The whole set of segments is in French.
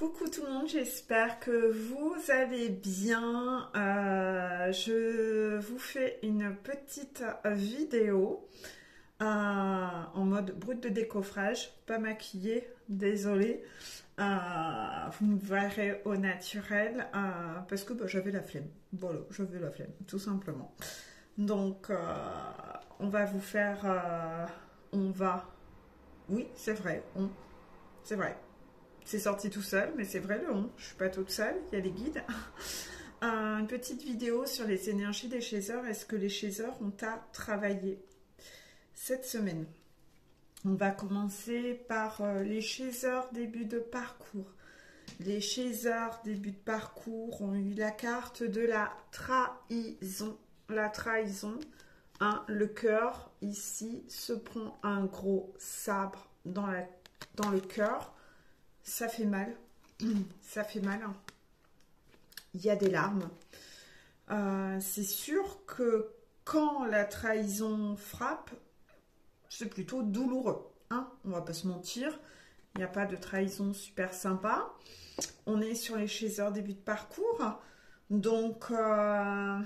Coucou tout le monde, j'espère que vous allez bien. Je vous fais une petite vidéo en mode brut de décoffrage, pas maquillée, désolée. Vous me verrez au naturel parce que j'avais la flemme. Voilà, j'avais la flemme, tout simplement. Donc, on va vous faire... Oui, c'est vrai, c'est vrai. C'est sorti tout seul, mais c'est vrai le on. Je suis pas toute seule, il y a les guides. Une petite vidéo sur les énergies des chasers. Est-ce que les chasers ont à travailler cette semaine? On va commencer par les chasers début de parcours. Les chasers début de parcours ont eu la carte de la trahison. La trahison, le cœur ici se prend un gros sabre dans le cœur. Ça fait mal, ça fait mal. Il y a des larmes. C'est sûr que quand la trahison frappe, c'est plutôt douloureux. On va pas se mentir. Il n'y a pas de trahison super sympa. On est sur les chasers début de parcours. Donc, le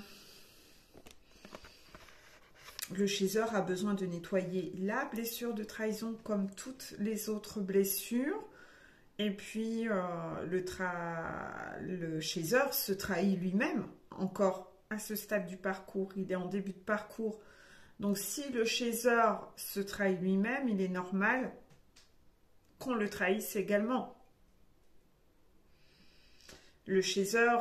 chaser a besoin de nettoyer la blessure de trahison comme toutes les autres blessures. Et puis, le chaser se trahit lui-même, encore à ce stade du parcours. Il est en début de parcours. Donc, si le chaser se trahit lui-même, il est normal qu'on le trahisse également. Le chaser,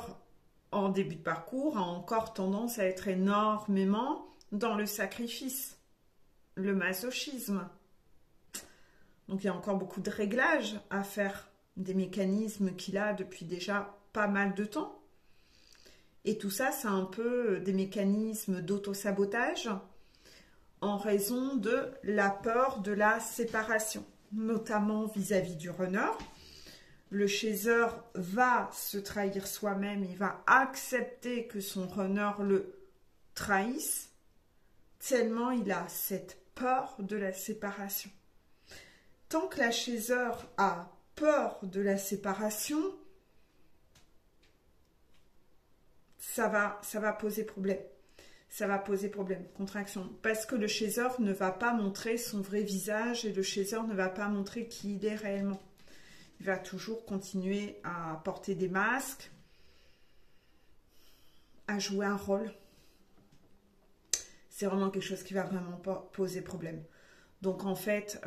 en début de parcours, a encore tendance à être énormément dans le sacrifice, le masochisme. Donc, il y a encore beaucoup de réglages à faire, des mécanismes qu'il a depuis déjà pas mal de temps. Et tout ça, c'est un peu des mécanismes d'auto-sabotage en raison de la peur de la séparation, notamment vis-à-vis du runner. Le chaser va se trahir soi-même, il va accepter que son runner le trahisse, tellement il a cette peur de la séparation. Tant que la chaser a peur de la séparation, ça va poser problème. Ça va poser problème, contraction. Parce que le chaser ne va pas montrer son vrai visage et le chaser ne va pas montrer qui il est réellement. Il va toujours continuer à porter des masques, à jouer un rôle. C'est vraiment quelque chose qui va vraiment pas poser problème. Donc en fait...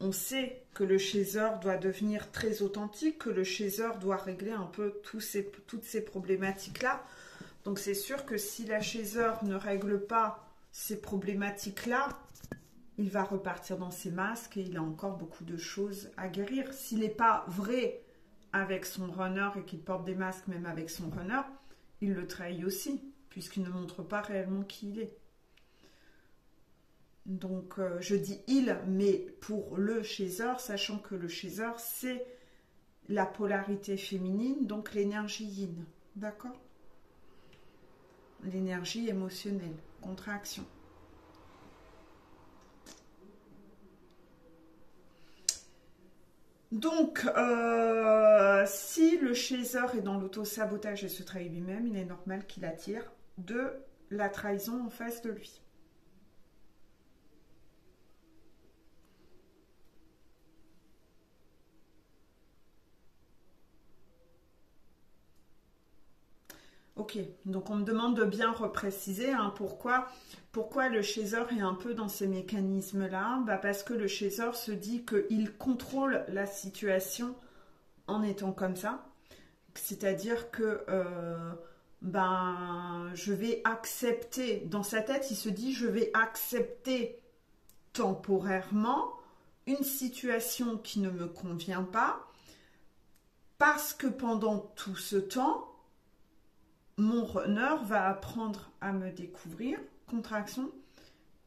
on sait que le chaser doit devenir très authentique, que le chaser doit régler un peu toutes ces problématiques-là. Donc c'est sûr que si la chaser ne règle pas ces problématiques-là, il va repartir dans ses masques et il a encore beaucoup de choses à guérir. S'il n'est pas vrai avec son runner et qu'il porte des masques même avec son runner, il le trahit aussi, puisqu'il ne montre pas réellement qui il est. Donc, je dis il, mais pour le chaser, sachant que le chaser, c'est la polarité féminine, donc l'énergie yin. D'accord? L'énergie émotionnelle, contraction. Donc, si le chaser est dans l'auto-sabotage et se trahit lui-même, il est normal qu'il attire de la trahison en face de lui. Ok, donc on me demande de bien repréciser pourquoi le chaser est un peu dans ces mécanismes-là. Parce que le chaser se dit qu'il contrôle la situation en étant comme ça. C'est-à-dire que je vais accepter, dans sa tête, il se dit je vais accepter temporairement une situation qui ne me convient pas parce que pendant tout ce temps, mon runner va apprendre à me découvrir, contraction,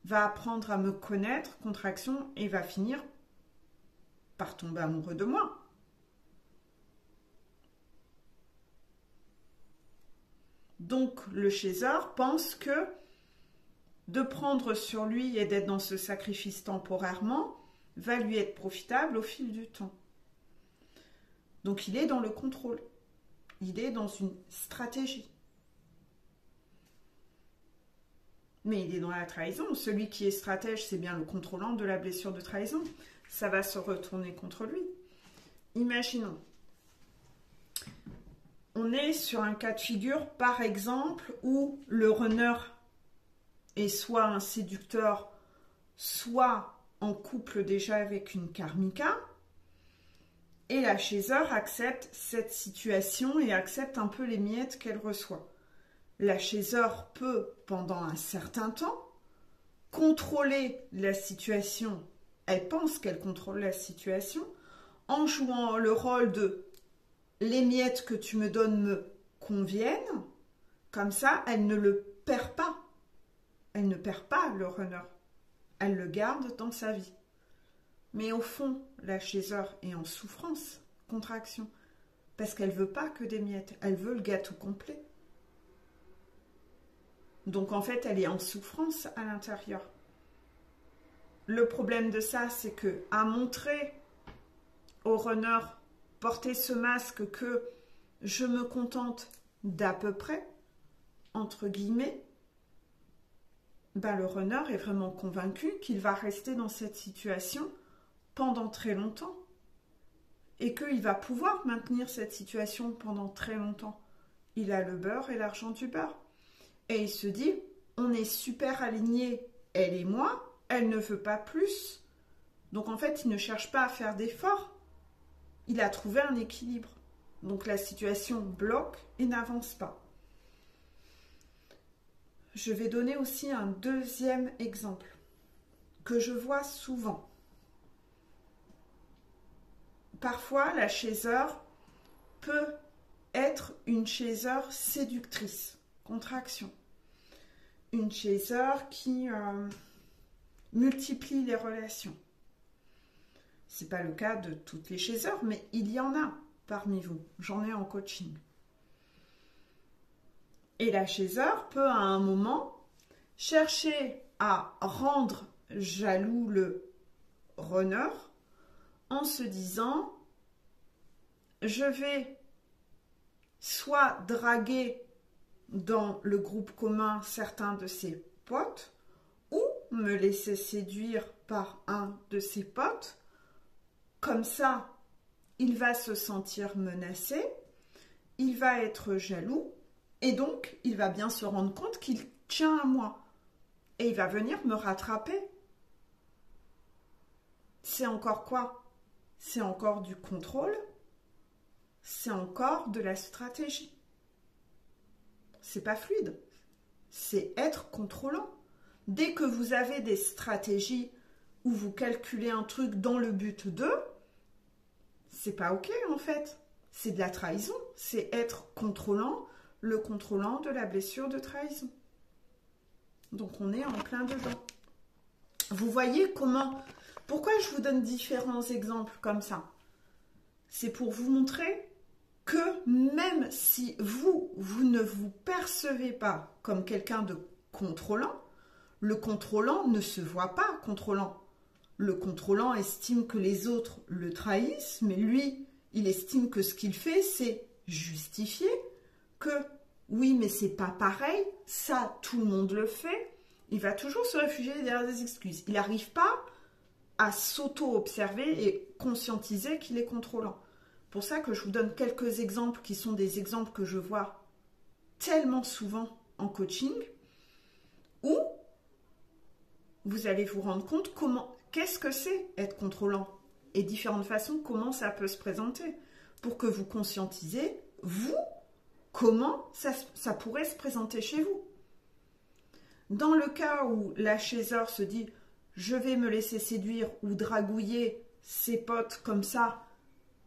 va apprendre à me connaître, contraction, et va finir par tomber amoureux de moi. Donc, le chaser pense que de prendre sur lui et d'être dans ce sacrifice temporairement va lui être profitable au fil du temps. Donc il est dans le contrôle. Il est dans une stratégie. Mais il est dans la trahison. Celui qui est stratège, c'est bien le contrôlant de la blessure de trahison. Ça va se retourner contre lui. Imaginons. On est sur un cas de figure, par exemple, où le runner est soit un séducteur, soit en couple déjà avec une karmika. Et la chaser accepte cette situation et accepte un peu les miettes qu'elle reçoit. La chaser peut, pendant un certain temps, contrôler la situation. Elle pense qu'elle contrôle la situation en jouant le rôle de « les miettes que tu me donnes me conviennent ». Comme ça, elle ne le perd pas. Elle ne perd pas le runner. Elle le garde dans sa vie. Mais au fond, la chaser est en souffrance, contraction, parce qu'elle ne veut pas que des miettes. Elle veut le gâteau complet. Donc en fait, elle est en souffrance à l'intérieur. Le problème de ça, c'est que à montrer au runner, porter ce masque que je me contente d'à peu près, entre guillemets, ben le runner est vraiment convaincu qu'il va rester dans cette situation pendant très longtemps et qu'il va pouvoir maintenir cette situation pendant très longtemps. Il a le beurre et l'argent du beurre. Et il se dit, on est super alignés, elle et moi, elle ne veut pas plus. Donc en fait, il ne cherche pas à faire d'efforts. Il a trouvé un équilibre. Donc la situation bloque et n'avance pas. Je vais donner aussi un deuxième exemple que je vois souvent. Parfois, la chaser peut être une chaser séductrice. Contraction. Une chaser qui multiplie les relations. Ce n'est pas le cas de toutes les chasers, mais il y en a parmi vous. J'en ai en coaching. Et la chaser peut à un moment chercher à rendre jaloux le runner en se disant je vais soit draguer dans le groupe commun certains de ses potes ou me laisser séduire par un de ses potes. Comme ça, il va se sentir menacé, il va être jaloux et donc il va bien se rendre compte qu'il tient à moi et il va venir me rattraper. C'est encore quoi? C'est encore du contrôle, c'est encore de la stratégie. C'est pas fluide, c'est être contrôlant. Dès que vous avez des stratégies où vous calculez un truc dans le but de, c'est pas ok en fait. C'est de la trahison, c'est être contrôlant, le contrôlant de la blessure de trahison. Donc on est en plein dedans. Vous voyez comment, pourquoi je vous donne différents exemples comme ça? C'est pour vous montrer que même si vous ne vous percevez pas comme quelqu'un de contrôlant, le contrôlant ne se voit pas contrôlant. Le contrôlant estime que les autres le trahissent, mais lui, il estime que ce qu'il fait, c'est justifier que oui, mais c'est pas pareil, ça, tout le monde le fait. Il va toujours se réfugier derrière des excuses. Il n'arrive pas à s'auto-observer et conscientiser qu'il est contrôlant. C'est pour ça que je vous donne quelques exemples qui sont des exemples que je vois tellement souvent en coaching où vous allez vous rendre compte qu'est-ce que c'est être contrôlant et différentes façons comment ça peut se présenter pour que vous conscientisez, vous, comment ça pourrait se présenter chez vous. Dans le cas où la chaser se dit « je vais me laisser séduire » ou dragouiller ses potes comme ça,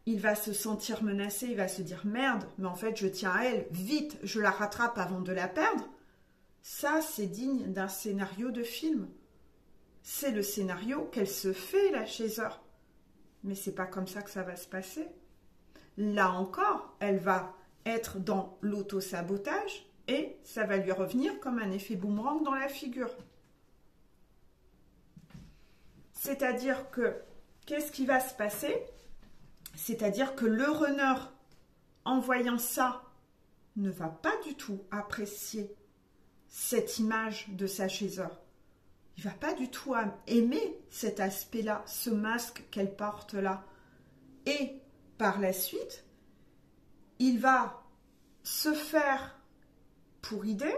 il va se sentir menacé, il va se dire « merde, mais en fait je tiens à elle, vite, je la rattrape avant de la perdre ». Ça, c'est digne d'un scénario de film. C'est le scénario qu'elle se fait, la chaser. Mais c'est pas comme ça que ça va se passer. Là encore, elle va être dans l'auto-sabotage et ça va lui revenir comme un effet boomerang dans la figure. C'est-à-dire que, qu'est-ce qui va se passer? C'est-à-dire que le runner, en voyant ça, ne va pas du tout apprécier cette image de sa chasseur. Il ne va pas du tout aimer cet aspect-là, ce masque qu'elle porte là. Et par la suite, il va se faire pour idée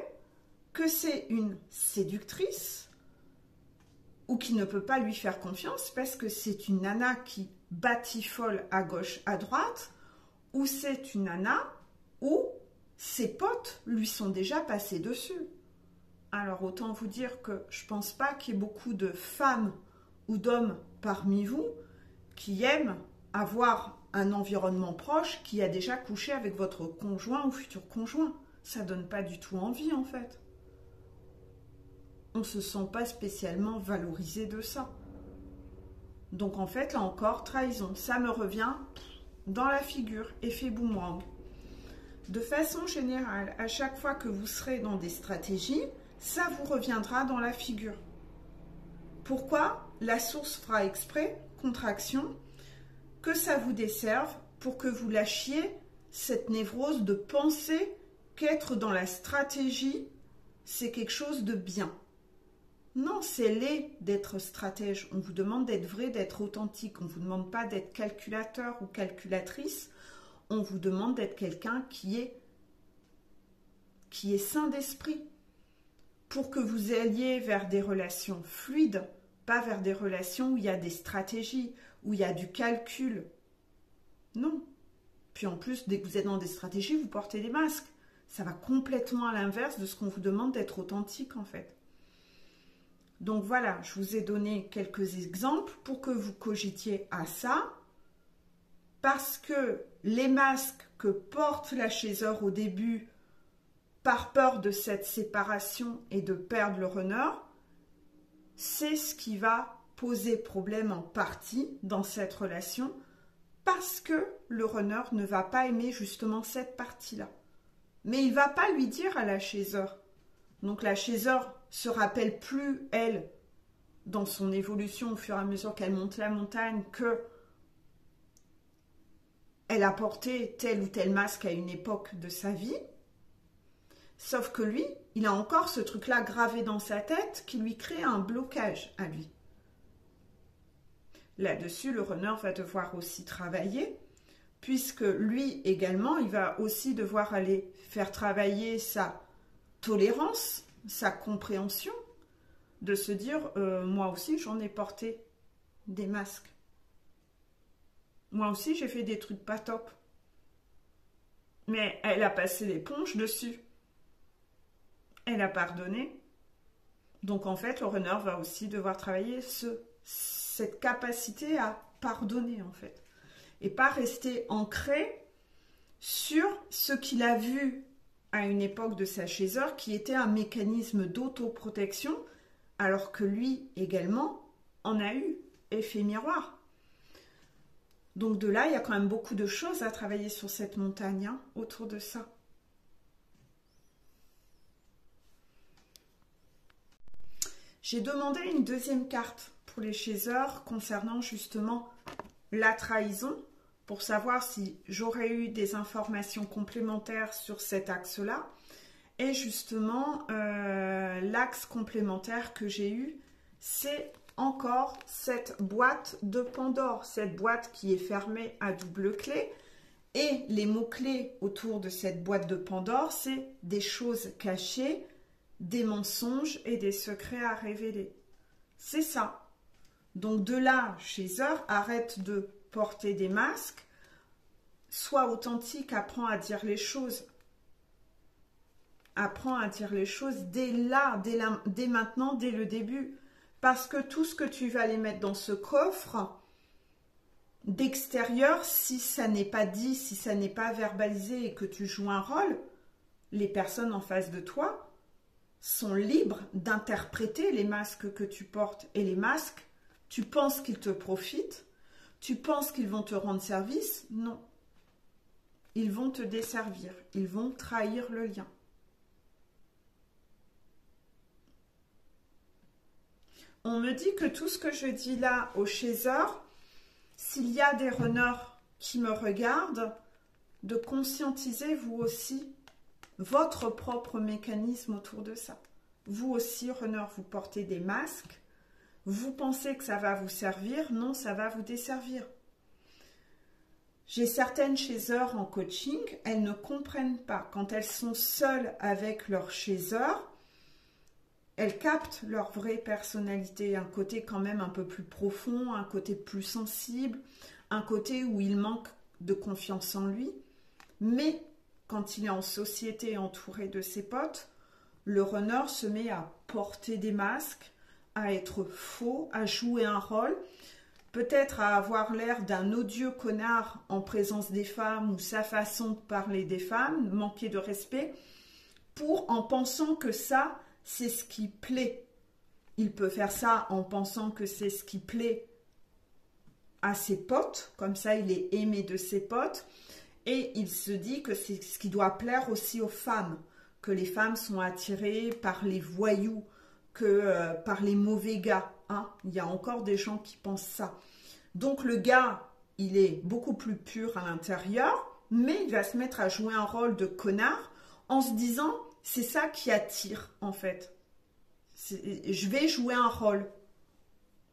que c'est une séductrice ou qui ne peut pas lui faire confiance parce que c'est une nana qui batifole à gauche, à droite, ou c'est une nana où ses potes lui sont déjà passés dessus. Alors autant vous dire que je ne pense pas qu'il y ait beaucoup de femmes ou d'hommes parmi vous qui aiment avoir un environnement proche qui a déjà couché avec votre conjoint ou futur conjoint. Ça ne donne pas du tout envie en fait. On ne se sent pas spécialement valorisé de ça. Donc en fait, là encore, trahison. Ça me revient dans la figure, effet boomerang. De façon générale, à chaque fois que vous serez dans des stratégies, ça vous reviendra dans la figure. Pourquoi? La source fera exprès, contraction, que ça vous desserve pour que vous lâchiez cette névrose de penser qu'être dans la stratégie, c'est quelque chose de bien. Non, c'est laid d'être stratège. On vous demande d'être vrai, d'être authentique. On ne vous demande pas d'être calculateur ou calculatrice. On vous demande d'être quelqu'un qui est sain d'esprit pour que vous alliez vers des relations fluides, pas vers des relations où il y a des stratégies, où il y a du calcul. Non. Puis en plus, dès que vous êtes dans des stratégies, vous portez des masques. Ça va complètement à l'inverse de ce qu'on vous demande d'être authentique en fait. Donc voilà, je vous ai donné quelques exemples pour que vous cogitiez à ça. Parce que les masques que porte la chasseur au début, par peur de cette séparation et de perdre le runner, c'est ce qui va poser problème en partie dans cette relation parce que le runner ne va pas aimer justement cette partie-là. Mais il ne va pas lui dire à la chasseur. Donc la chasseur se rappelle plus, elle, dans son évolution au fur et à mesure qu'elle monte la montagne, que elle a porté tel ou tel masque à une époque de sa vie. Sauf que lui, il a encore ce truc-là gravé dans sa tête qui lui crée un blocage à lui. Là-dessus, le runner va devoir aussi travailler, puisque lui également, il va aussi devoir aller faire travailler sa tolérance, sa compréhension, de se dire, moi aussi j'en ai porté des masques. Moi aussi j'ai fait des trucs pas top. Mais elle a passé l'éponge dessus. Elle a pardonné. Donc en fait, le runner va aussi devoir travailler cette capacité à pardonner en fait. Et pas rester ancré sur ce qu'il a vu à une époque de sa chasseur qui était un mécanisme d'autoprotection alors que lui également en a eu, effet miroir. Donc de là, il y a quand même beaucoup de choses à travailler sur cette montagne, hein, autour de ça. J'ai demandé une deuxième carte pour les chasseurs concernant justement la trahison, pour savoir si j'aurais eu des informations complémentaires sur cet axe-là. Et justement, l'axe complémentaire que j'ai eu, c'est encore cette boîte de Pandore, cette boîte qui est fermée à double clé. Et les mots-clés autour de cette boîte de Pandore, c'est des choses cachées, des mensonges et des secrets à révéler. C'est ça. Donc de là, chasseur, arrête de porter des masques, sois authentique, apprends à dire les choses. Apprends à dire les choses dès là, dès maintenant, dès le début. Parce que tout ce que tu vas les mettre dans ce coffre d'extérieur, si ça n'est pas dit, si ça n'est pas verbalisé et que tu joues un rôle, les personnes en face de toi sont libres d'interpréter les masques que tu portes. Et les masques, tu penses qu'ils te profitent? Tu penses qu'ils vont te rendre service? Non. Ils vont te desservir. Ils vont trahir le lien. On me dit que tout ce que je dis là aux chasseurs, s'il y a des runners qui me regardent, de conscientiser vous aussi votre propre mécanisme autour de ça. Vous aussi, runner, vous portez des masques. Vous pensez que ça va vous servir. Non, ça va vous desservir. J'ai certaines chaseurs en coaching, elles ne comprennent pas. Quand elles sont seules avec leur chasseur, elles captent leur vraie personnalité, un côté quand même un peu plus profond, un côté plus sensible, un côté où il manque de confiance en lui. Mais quand il est en société entouré de ses potes, le runner se met à porter des masques, à être faux, à jouer un rôle, peut-être à avoir l'air d'un odieux connard en présence des femmes ou sa façon de parler des femmes, manquer de respect, en pensant que ça, c'est ce qui plaît. Il peut faire ça en pensant que c'est ce qui plaît à ses potes, comme ça il est aimé de ses potes, et il se dit que c'est ce qui doit plaire aussi aux femmes, que les femmes sont attirées par les voyous, que par les mauvais gars. Hein. Il y a encore des gens qui pensent ça. Donc le gars, il est beaucoup plus pur à l'intérieur, mais il va se mettre à jouer un rôle de connard en se disant, c'est ça qui attire en fait. Je vais jouer un rôle.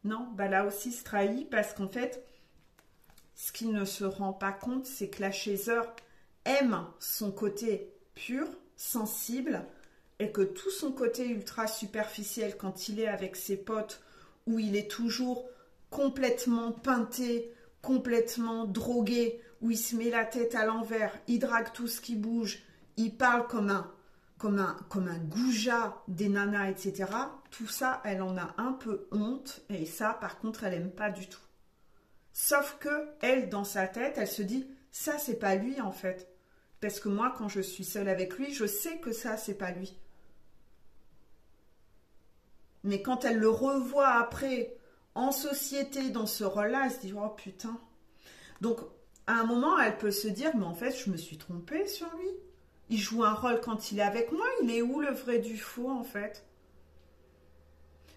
Non, bah là aussi se trahit parce qu'en fait, ce qu'il ne se rend pas compte, c'est que la chasseur aime son côté pur, sensible, et que tout son côté ultra superficiel quand il est avec ses potes, où il est toujours complètement peinté, complètement drogué, où il se met la tête à l'envers, il drague tout ce qui bouge, il parle comme un goujat des nanas, etc. Tout ça, elle en a un peu honte, et ça, par contre, elle n'aime pas du tout. Sauf que elle, dans sa tête, elle se dit, ça, c'est pas lui, en fait. Parce que moi, quand je suis seule avec lui, je sais que ça, c'est pas lui. Mais quand elle le revoit après, en société, dans ce rôle-là, elle se dit, oh putain. Donc, à un moment, elle peut se dire, mais en fait, je me suis trompée sur lui. Il joue un rôle quand il est avec moi, il est où le vrai du faux, en fait?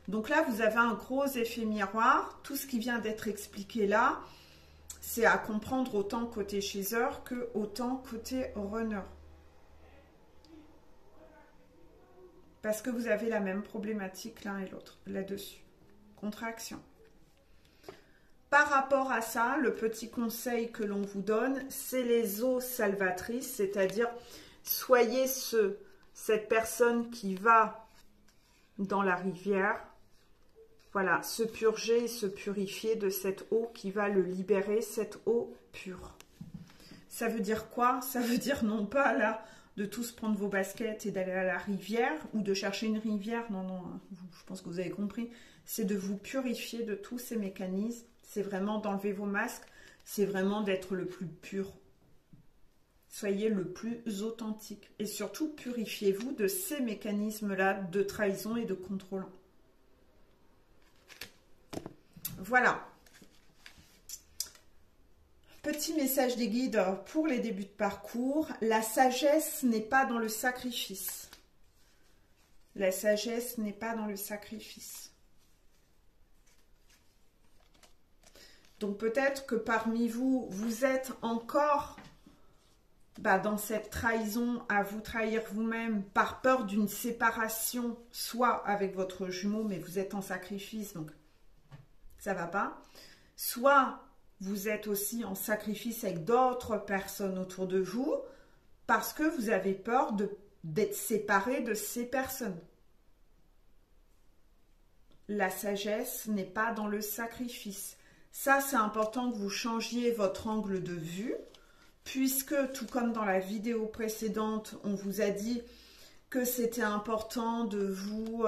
Donc là, vous avez un gros effet miroir. Tout ce qui vient d'être expliqué là, c'est à comprendre autant côté chaser que autant côté runner. Parce que vous avez la même problématique l'un et l'autre là-dessus. Contraction. Par rapport à ça, le petit conseil que l'on vous donne, c'est les eaux salvatrices, c'est-à-dire soyez cette personne qui va dans la rivière, voilà, se purger et se purifier de cette eau qui va le libérer, cette eau pure. Ça veut dire quoi? Ça veut dire non pas là de tous prendre vos baskets et d'aller à la rivière ou de chercher une rivière. Non, non, je pense que vous avez compris. C'est de vous purifier de tous ces mécanismes. C'est vraiment d'enlever vos masques. C'est vraiment d'être le plus pur. Soyez le plus authentique. Et surtout, purifiez-vous de ces mécanismes-là de trahison et de contrôle. Voilà. Petit message des guides pour les débuts de parcours. La sagesse n'est pas dans le sacrifice. La sagesse n'est pas dans le sacrifice. Donc peut-être que parmi vous, vous êtes encore dans cette trahison à vous trahir vous-même par peur d'une séparation, soit avec votre jumeau, mais vous êtes en sacrifice, donc ça va pas. Soit vous êtes aussi en sacrifice avec d'autres personnes autour de vous parce que vous avez peur d'être séparé de ces personnes. La sagesse n'est pas dans le sacrifice. Ça, c'est important que vous changiez votre angle de vue, puisque tout comme dans la vidéo précédente, on vous a dit que c'était important de vous...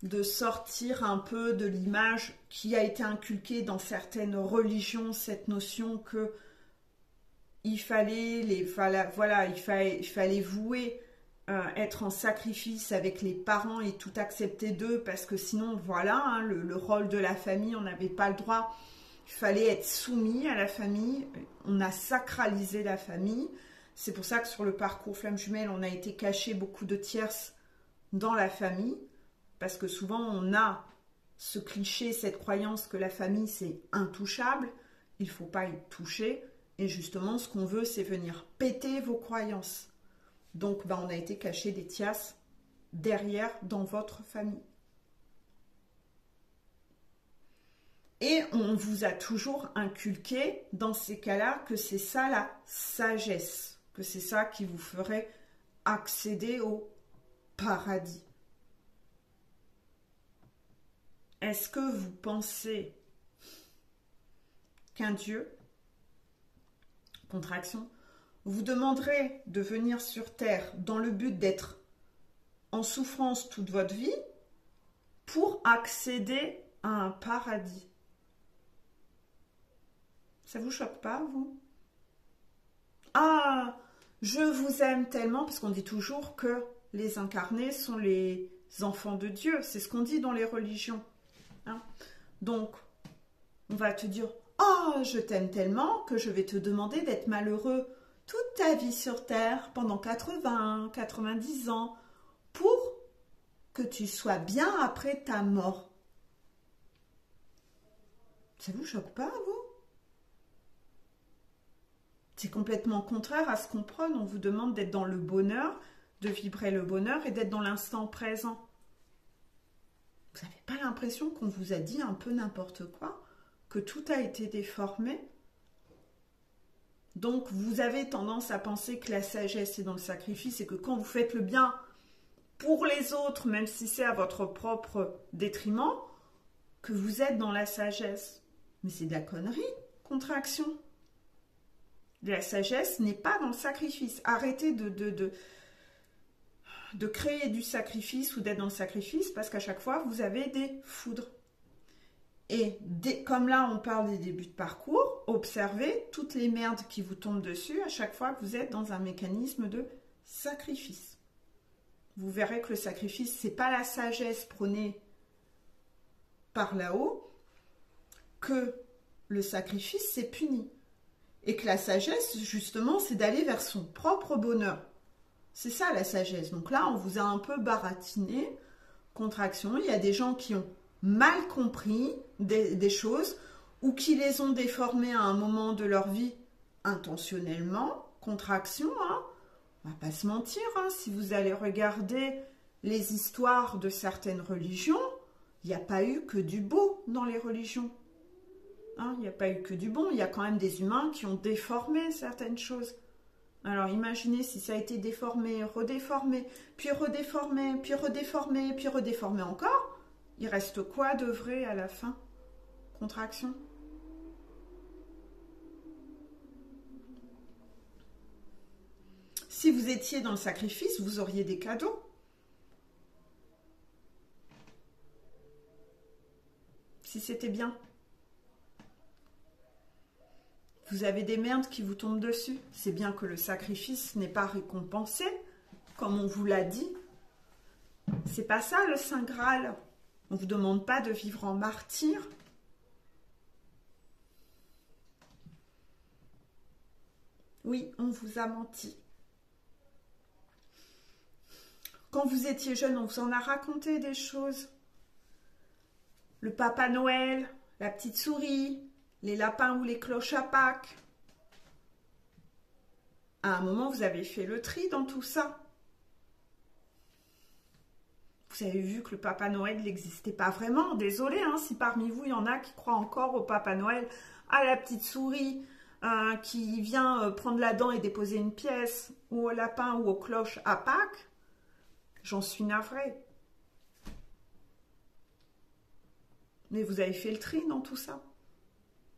de sortir un peu de l'image qui a été inculquée dans certaines religions, cette notion que il fallait vouer être en sacrifice avec les parents et tout accepter d'eux parce que sinon voilà, hein, le rôle de la famille, on n'avait pas le droit, il fallait être soumis à la famille, on a sacralisé la famille. C'est pour ça que sur le parcours Flamme Jumelle, on a été caché beaucoup de tierces dans la famille. Parce que souvent, on a ce cliché, cette croyance que la famille, c'est intouchable, il ne faut pas y toucher. Et justement, ce qu'on veut, c'est venir péter vos croyances. Donc, on a été cacher des tiasses derrière dans votre famille. Et on vous a toujours inculqué, dans ces cas-là, que c'est ça la sagesse, que c'est ça qui vous ferait accéder au paradis. Est-ce que vous pensez qu'un Dieu, contraction, vous demanderait de venir sur Terre dans le but d'être en souffrance toute votre vie pour accéder à un paradis? Ça vous choque pas, vous? Ah, je vous aime tellement, parce qu'on dit toujours que les incarnés sont les enfants de Dieu. C'est ce qu'on dit dans les religions. Hein? Donc, on va te dire, oh, je t'aime tellement que je vais te demander d'être malheureux toute ta vie sur Terre pendant 80, 90 ans pour que tu sois bien après ta mort. Ça vous choque pas, vous? C'est complètement contraire à ce qu'on prône. On vous demande d'être dans le bonheur, de vibrer le bonheur et d'être dans l'instant présent. Vous n'avez pas l'impression qu'on vous a dit un peu n'importe quoi? Que tout a été déformé? Donc, vous avez tendance à penser que la sagesse est dans le sacrifice et que quand vous faites le bien pour les autres, même si c'est à votre propre détriment, que vous êtes dans la sagesse. Mais c'est de la connerie, contraction. La sagesse n'est pas dans le sacrifice. Arrêtez de créer du sacrifice ou d'être dans le sacrifice parce qu'à chaque fois, vous avez des foudres. Et comme là, on parle des débuts de parcours, observez toutes les merdes qui vous tombent dessus à chaque fois que vous êtes dans un mécanisme de sacrifice. Vous verrez que le sacrifice, ce n'est pas la sagesse prônée par là-haut, que le sacrifice, c'est puni. Et que la sagesse, justement, c'est d'aller vers son propre bonheur. C'est ça la sagesse. Donc là, on vous a un peu baratiné, contraction. Il y a des gens qui ont mal compris des choses ou qui les ont déformées à un moment de leur vie intentionnellement, contraction. Hein. On va pas se mentir, hein. Si vous allez regarder les histoires de certaines religions, il n'y a pas eu que du beau dans les religions. Hein, il n'y a pas eu que du bon, il y a quand même des humains qui ont déformé certaines choses. Alors imaginez si ça a été déformé, redéformé, puis redéformé, puis redéformé, puis redéformé encore. Il reste quoi de vrai à la fin? Contraction. Si vous étiez dans le sacrifice, vous auriez des cadeaux. Si c'était bien. Vous avez des merdes qui vous tombent dessus. C'est bien que le sacrifice n'est pas récompensé, comme on vous l'a dit. C'est pas ça le Saint Graal. On ne vous demande pas de vivre en martyr. Oui, on vous a menti. Quand vous étiez jeune, on vous en a raconté des choses. Le Papa Noël, la petite souris, les lapins ou les cloches à Pâques. À un moment, vous avez fait le tri dans tout ça. Vous avez vu que le Papa Noël n'existait pas vraiment. Désolé, hein, si parmi vous, il y en a qui croient encore au Papa Noël, à la petite souris qui vient prendre la dent et déposer une pièce, ou au lapin ou aux cloches à Pâques. J'en suis navrée. Mais vous avez fait le tri dans tout ça.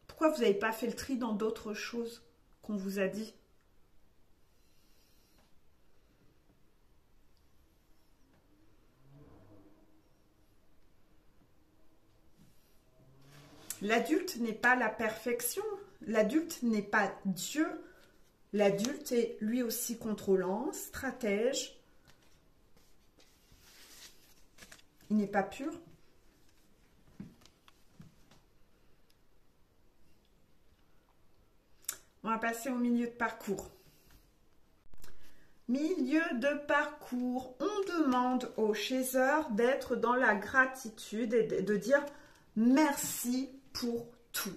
Pourquoi vous n'avez pas fait le tri dans d'autres choses qu'on vous a dit? L'adulte n'est pas la perfection. L'adulte n'est pas Dieu. L'adulte est lui aussi contrôlant, stratège. Il n'est pas pur. On va passer au milieu de parcours. Milieu de parcours, on demande au chaser d'être dans la gratitude et de dire merci pour tout.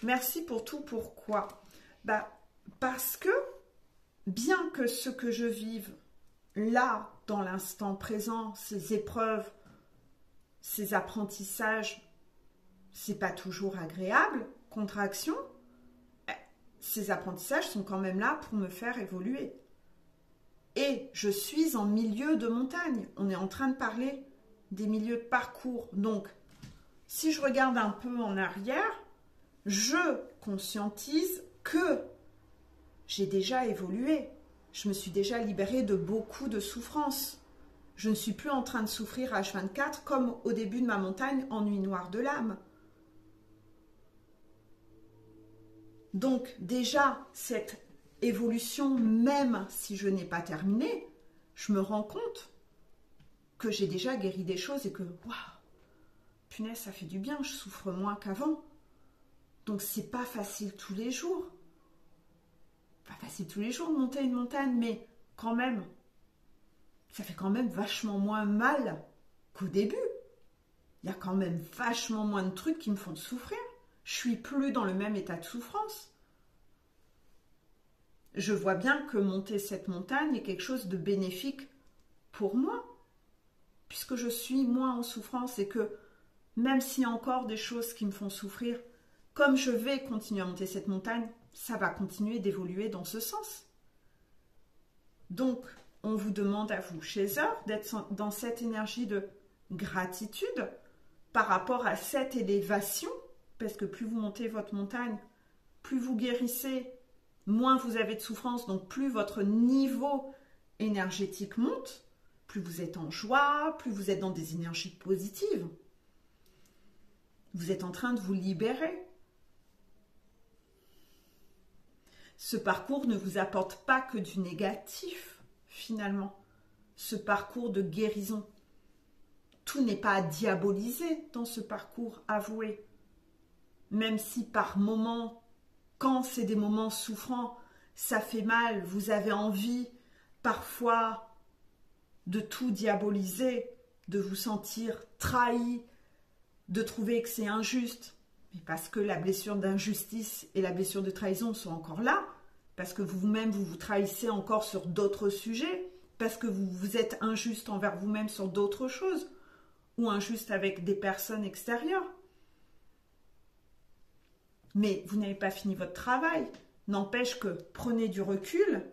Merci pour tout. Pourquoi? Parce que, bien que ce que je vive là, dans l'instant présent, ces épreuves, ces apprentissages, c'est pas toujours agréable, contraction, ces apprentissages sont quand même là pour me faire évoluer. Et je suis en milieu de montagne. On est en train de parler des milieux de parcours. Donc, si je regarde un peu en arrière, je conscientise que j'ai déjà évolué. Je me suis déjà libérée de beaucoup de souffrances. Je ne suis plus en train de souffrir H24 comme au début de ma montagne en nuit noire de l'âme. Donc déjà, cette évolution, même si je n'ai pas terminé, je me rends compte que j'ai déjà guéri des choses et que, waouh, punaise, ça fait du bien, je souffre moins qu'avant. Donc c'est pas facile tous les jours. Pas facile tous les jours de monter une montagne, mais quand même, ça fait quand même vachement moins mal qu'au début. Il y a quand même vachement moins de trucs qui me font souffrir. Je suis plus dans le même état de souffrance. Je vois bien que monter cette montagne est quelque chose de bénéfique pour moi, puisque je suis moins en souffrance et que même s'il y a encore des choses qui me font souffrir, comme je vais continuer à monter cette montagne, ça va continuer d'évoluer dans ce sens. Donc, on vous demande à vous, chez Heure, d'être dans cette énergie de gratitude par rapport à cette élévation, parce que plus vous montez votre montagne, plus vous guérissez, moins vous avez de souffrance, donc plus votre niveau énergétique monte, plus vous êtes en joie, plus vous êtes dans des énergies positives. Vous êtes en train de vous libérer. Ce parcours ne vous apporte pas que du négatif, finalement. Ce parcours de guérison. Tout n'est pas à diaboliser dans ce parcours, avoué. Même si par moments, quand c'est des moments souffrants, ça fait mal, vous avez envie parfois de tout diaboliser, de vous sentir trahi, de trouver que c'est injuste, mais parce que la blessure d'injustice et la blessure de trahison sont encore là, parce que vous-même vous trahissez encore sur d'autres sujets, parce que vous êtes injuste envers vous-même sur d'autres choses, ou injuste avec des personnes extérieures. Mais vous n'avez pas fini votre travail. N'empêche que prenez du recul.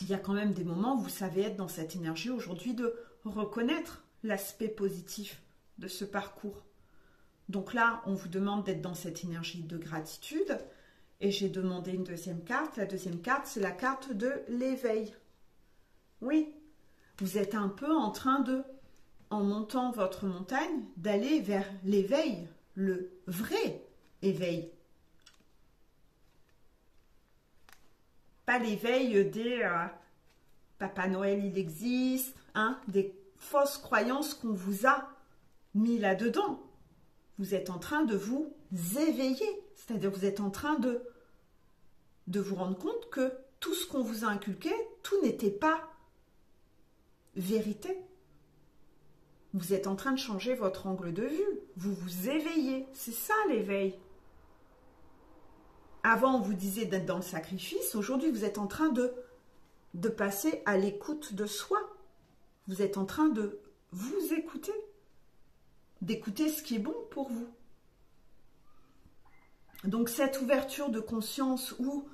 Il y a quand même des moments où vous savez être dans cette énergie aujourd'hui de reconnaître l'aspect positif de ce parcours. Donc là, on vous demande d'être dans cette énergie de gratitude. Et j'ai demandé une deuxième carte. La deuxième carte, c'est la carte de l'éveil. Oui, vous êtes un peu en train de, en montant votre montagne, d'aller vers l'éveil, le vrai éveil. Pas l'éveil des Papa Noël, il existe, des fausses croyances qu'on vous a mis là-dedans. Vous êtes en train de vous éveiller, c'est-à-dire vous êtes en train de vous rendre compte que tout ce qu'on vous a inculqué, tout n'était pas vérité. Vous êtes en train de changer votre angle de vue, vous vous éveillez, c'est ça l'éveil. Avant, on vous disait d'être dans le sacrifice, aujourd'hui vous êtes en train de passer à l'écoute de soi. Vous êtes en train de vous écouter, d'écouter ce qui est bon pour vous. Donc cette ouverture de conscience où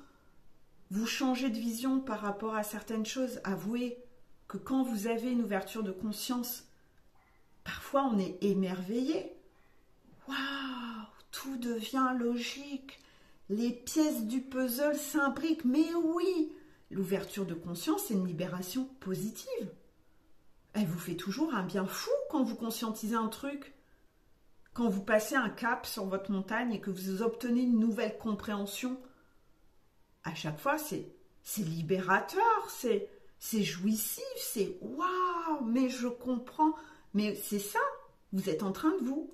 vous changez de vision par rapport à certaines choses, avouez que quand vous avez une ouverture de conscience, parfois on est émerveillé. Waouh, tout devient logique. Les pièces du puzzle s'imbriquent. Mais oui, l'ouverture de conscience, c'est une libération positive. Elle vous fait toujours un bien fou quand vous conscientisez un truc. Quand vous passez un cap sur votre montagne et que vous obtenez une nouvelle compréhension, à chaque fois, c'est libérateur, c'est jouissif, c'est waouh, mais je comprends. Mais c'est ça, vous êtes en train de vous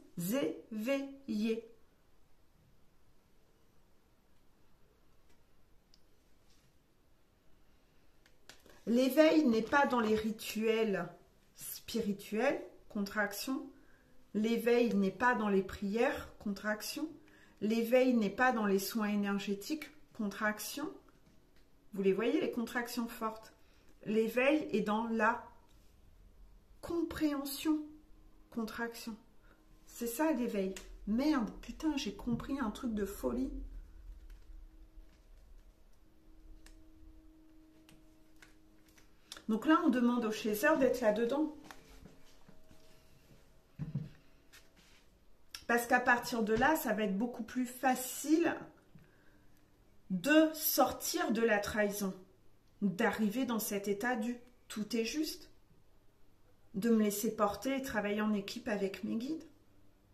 éveiller. L'éveil n'est pas dans les rituels spirituels, contraction. L'éveil n'est pas dans les prières, contraction. L'éveil n'est pas dans les soins énergétiques, contraction. Vous les voyez, les contractions fortes. L'éveil est dans la compréhension, contraction. C'est ça l'éveil. Merde, putain, j'ai compris un truc de folie. Donc là, on demande au chasseur d'être là-dedans. Parce qu'à partir de là, ça va être beaucoup plus facile de sortir de la trahison, d'arriver dans cet état du tout est juste, de me laisser porter et travailler en équipe avec mes guides,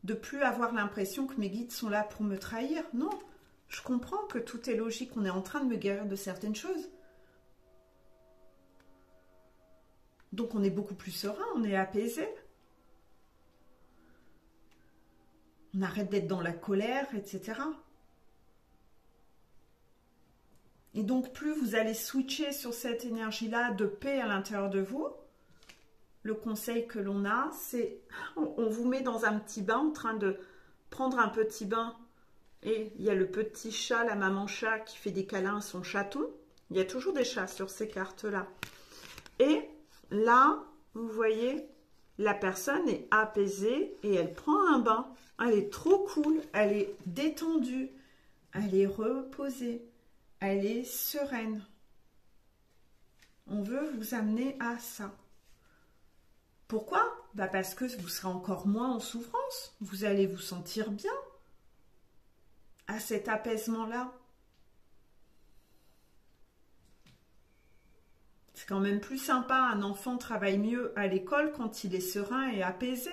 de plus avoir l'impression que mes guides sont là pour me trahir. Non, je comprends que tout est logique, on est en train de me guérir de certaines choses. Donc on est beaucoup plus serein, on est apaisé. On arrête d'être dans la colère, etc. Et donc plus vous allez switcher sur cette énergie-là de paix à l'intérieur de vous, le conseil que l'on a, c'est on vous met dans un petit bain en train de prendre un petit bain et il y a le petit chat, la maman chat qui fait des câlins à son chaton. Il y a toujours des chats sur ces cartes-là. Et là, vous voyez, la personne est apaisée et elle prend un bain. Elle est trop cool, elle est détendue, elle est reposée, elle est sereine. On veut vous amener à ça. Pourquoi? Parce que vous serez encore moins en souffrance. Vous allez vous sentir bien à cet apaisement-là. C'est quand même plus sympa, un enfant travaille mieux à l'école quand il est serein et apaisé.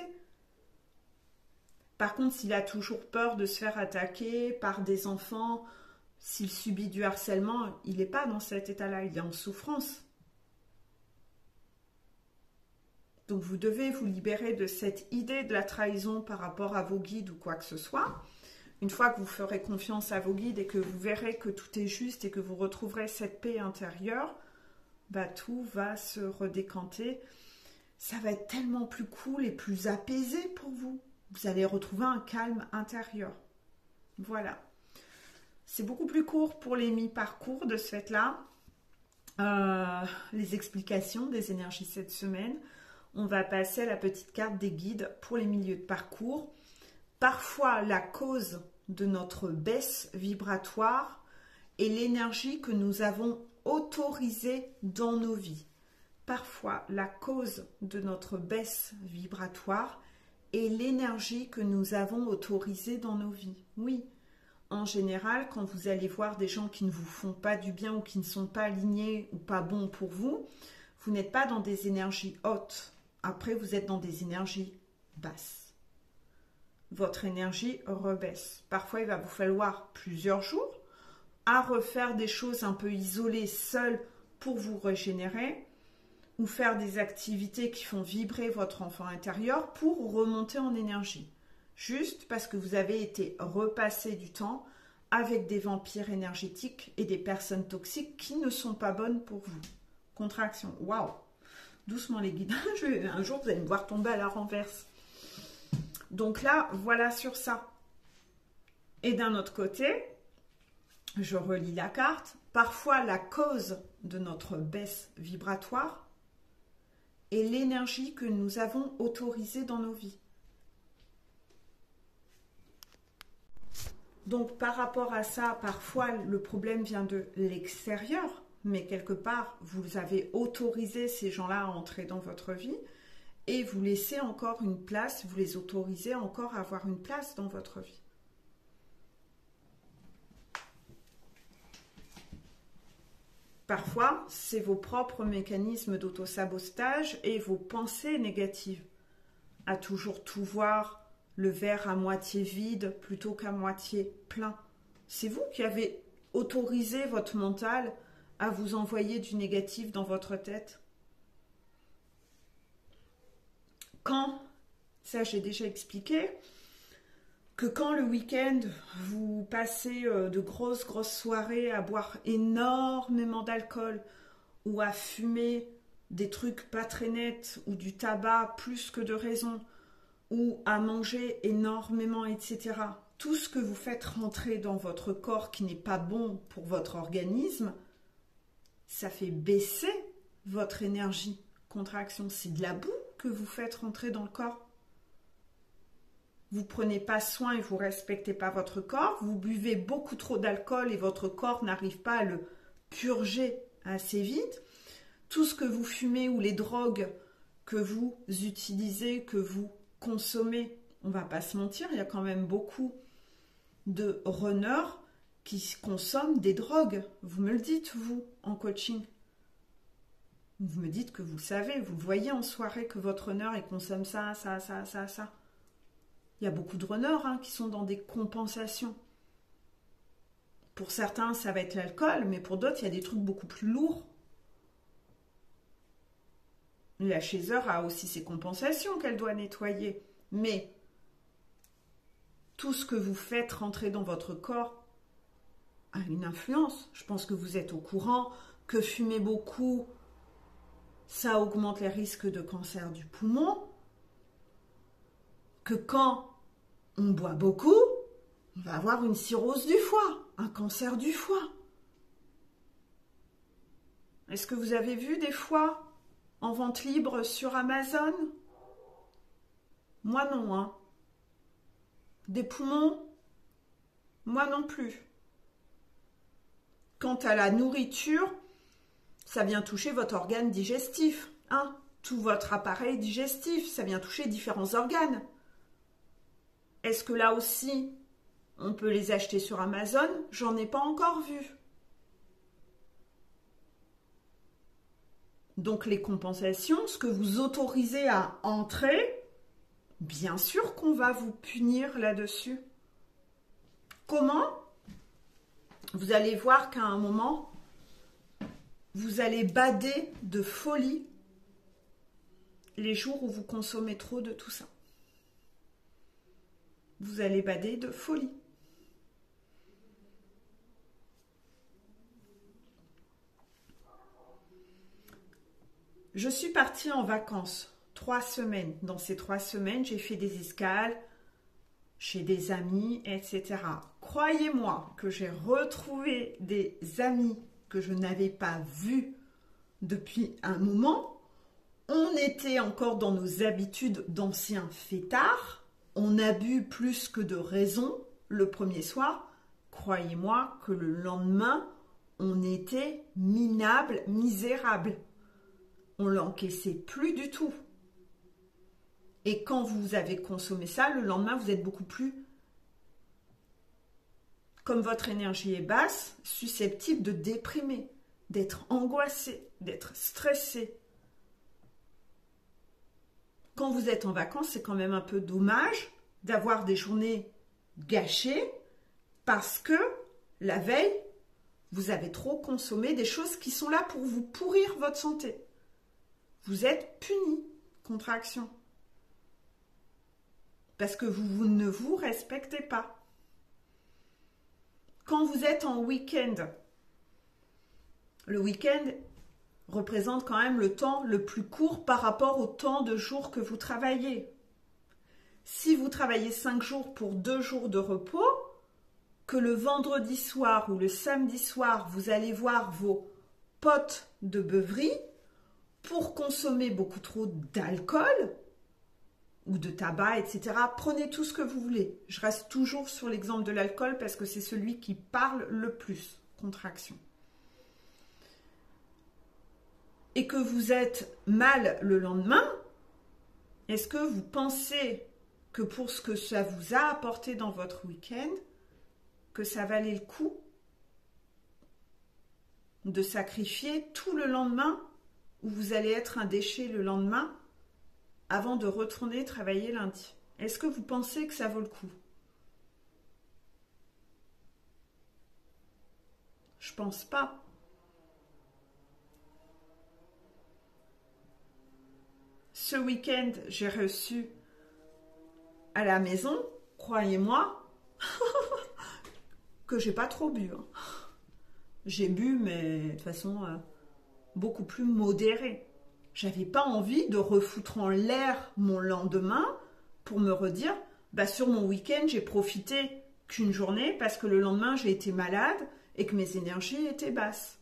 Par contre, s'il a toujours peur de se faire attaquer par des enfants, s'il subit du harcèlement, il n'est pas dans cet état-là, il est en souffrance. Donc vous devez vous libérer de cette idée de la trahison par rapport à vos guides ou quoi que ce soit. Une fois que vous ferez confiance à vos guides et que vous verrez que tout est juste et que vous retrouverez cette paix intérieure, tout va se redécanter. Ça va être tellement plus cool et plus apaisé pour vous. Vous allez retrouver un calme intérieur. Voilà. C'est beaucoup plus court pour les mi-parcours de ce fait-là. Les explications des énergies cette semaine. On va passer à la petite carte des guides pour les milieux de parcours. Parfois, la cause de notre baisse vibratoire est l'énergie que nous avons autorisée dans nos vies. Parfois, la cause de notre baisse vibratoire est l'énergie que nous avons autorisée dans nos vies. Oui, en général, quand vous allez voir des gens qui ne vous font pas du bien ou qui ne sont pas alignés ou pas bons pour vous, vous n'êtes pas dans des énergies hautes. Après, vous êtes dans des énergies basses. Votre énergie rebaisse. Parfois, il va vous falloir plusieurs jours à refaire des choses un peu isolées, seules, pour vous régénérer, ou faire des activités qui font vibrer votre enfant intérieur pour remonter en énergie. Juste parce que vous avez été repassé du temps avec des vampires énergétiques et des personnes toxiques qui ne sont pas bonnes pour vous. Contraction. Waouh! Doucement les guides. Un jour, vous allez me voir tomber à la renverse. Donc là, voilà sur ça. Et d'un autre côté, je relis la carte. Parfois, la cause de notre baisse vibratoire est l'énergie que nous avons autorisée dans nos vies. Donc, par rapport à ça, parfois, le problème vient de l'extérieur, mais quelque part, vous avez autorisé ces gens-là à entrer dans votre vie et vous laissez encore une place, vous les autorisez encore à avoir une place dans votre vie. Parfois, c'est vos propres mécanismes d'autosabotage et vos pensées négatives. À toujours tout voir, le verre à moitié vide plutôt qu'à moitié plein. C'est vous qui avez autorisé votre mental à vous envoyer du négatif dans votre tête. Ça j'ai déjà expliqué, que quand le week-end, vous passez de grosses soirées à boire énormément d'alcool ou à fumer des trucs pas très nets ou du tabac plus que de raison ou à manger énormément, etc. tout ce que vous faites rentrer dans votre corps qui n'est pas bon pour votre organisme, ça fait baisser votre énergie. Contraction, c'est de la boue que vous faites rentrer dans le corps. Vous prenez pas soin et vous respectez pas votre corps, vous buvez beaucoup trop d'alcool et votre corps n'arrive pas à le purger assez vite. Tout ce que vous fumez ou les drogues que vous utilisez, que vous consommez, on va pas se mentir, il y a quand même beaucoup de runners qui consomment des drogues. Vous me le dites, vous, en coaching. Vous me dites que vous savez, vous le voyez en soirée que votre runner, il consomme ça. Il y a beaucoup de runners qui sont dans des compensations. Pour certains, ça va être l'alcool, mais pour d'autres, il y a des trucs beaucoup plus lourds. La chaser a aussi ses compensations qu'elle doit nettoyer. Mais tout ce que vous faites rentrer dans votre corps a une influence. Je pense que vous êtes au courant que fumer beaucoup, ça augmente les risques de cancer du poumon. Que quand on boit beaucoup, on va avoir une cirrhose du foie, un cancer du foie. Est-ce que vous avez vu des foies en vente libre sur Amazon? Moi non, hein. Des poumons? Moi non plus. Quant à la nourriture, ça vient toucher votre organe digestif, hein. Tout votre appareil digestif, ça vient toucher différents organes. Est-ce que là aussi, on peut les acheter sur Amazon? J'en ai pas encore vu. Donc les compensations, ce que vous autorisez à entrer, bien sûr qu'on va vous punir là-dessus. Comment? Vous allez voir qu'à un moment, vous allez bader de folie les jours où vous consommez trop de tout ça. Vous allez bader de folie. Je suis partie en vacances 3 semaines. Dans ces 3 semaines, j'ai fait des escales chez des amis, etc. Croyez-moi que j'ai retrouvé des amis que je n'avais pas vus depuis un moment. On était encore dans nos habitudes d'anciens fêtards. On a bu plus que de raison le premier soir. Croyez-moi que le lendemain, on était minable, misérable. On l'encaissait plus du tout. Et quand vous avez consommé ça, le lendemain, vous êtes beaucoup plus, comme votre énergie est basse, susceptible de déprimer, d'être angoissé, d'être stressé. Quand vous êtes en vacances, c'est quand même un peu dommage d'avoir des journées gâchées parce que la veille, vous avez trop consommé des choses qui sont là pour vous pourrir votre santé. Vous êtes puni, contraction. Parce que vous ne vous respectez pas. Quand vous êtes en week-end, le week-end représente quand même le temps le plus court par rapport au temps de jours que vous travaillez. Si vous travaillez 5 jours pour 2 jours de repos, que le vendredi soir ou le samedi soir, vous allez voir vos potes de beuverie pour consommer beaucoup trop d'alcool ou de tabac, etc. Prenez tout ce que vous voulez. Je reste toujours sur l'exemple de l'alcool parce que c'est celui qui parle le plus. Contraction. Et que vous êtes mal le lendemain, est-ce que vous pensez que pour ce que ça vous a apporté dans votre week-end, que ça valait le coup de sacrifier tout le lendemain, où vous allez être un déchet le lendemain, avant de retourner travailler lundi? Est-ce que vous pensez que ça vaut le coup? Je pense pas. Ce week-end, j'ai reçu à la maison, croyez-moi, que j'ai pas trop bu. J'ai bu, mais de façon beaucoup plus modérée. J'avais pas envie de refoutre en l'air mon lendemain pour me redire, bah sur mon week-end, j'ai profité qu'une journée parce que le lendemain j'ai été malade et que mes énergies étaient basses.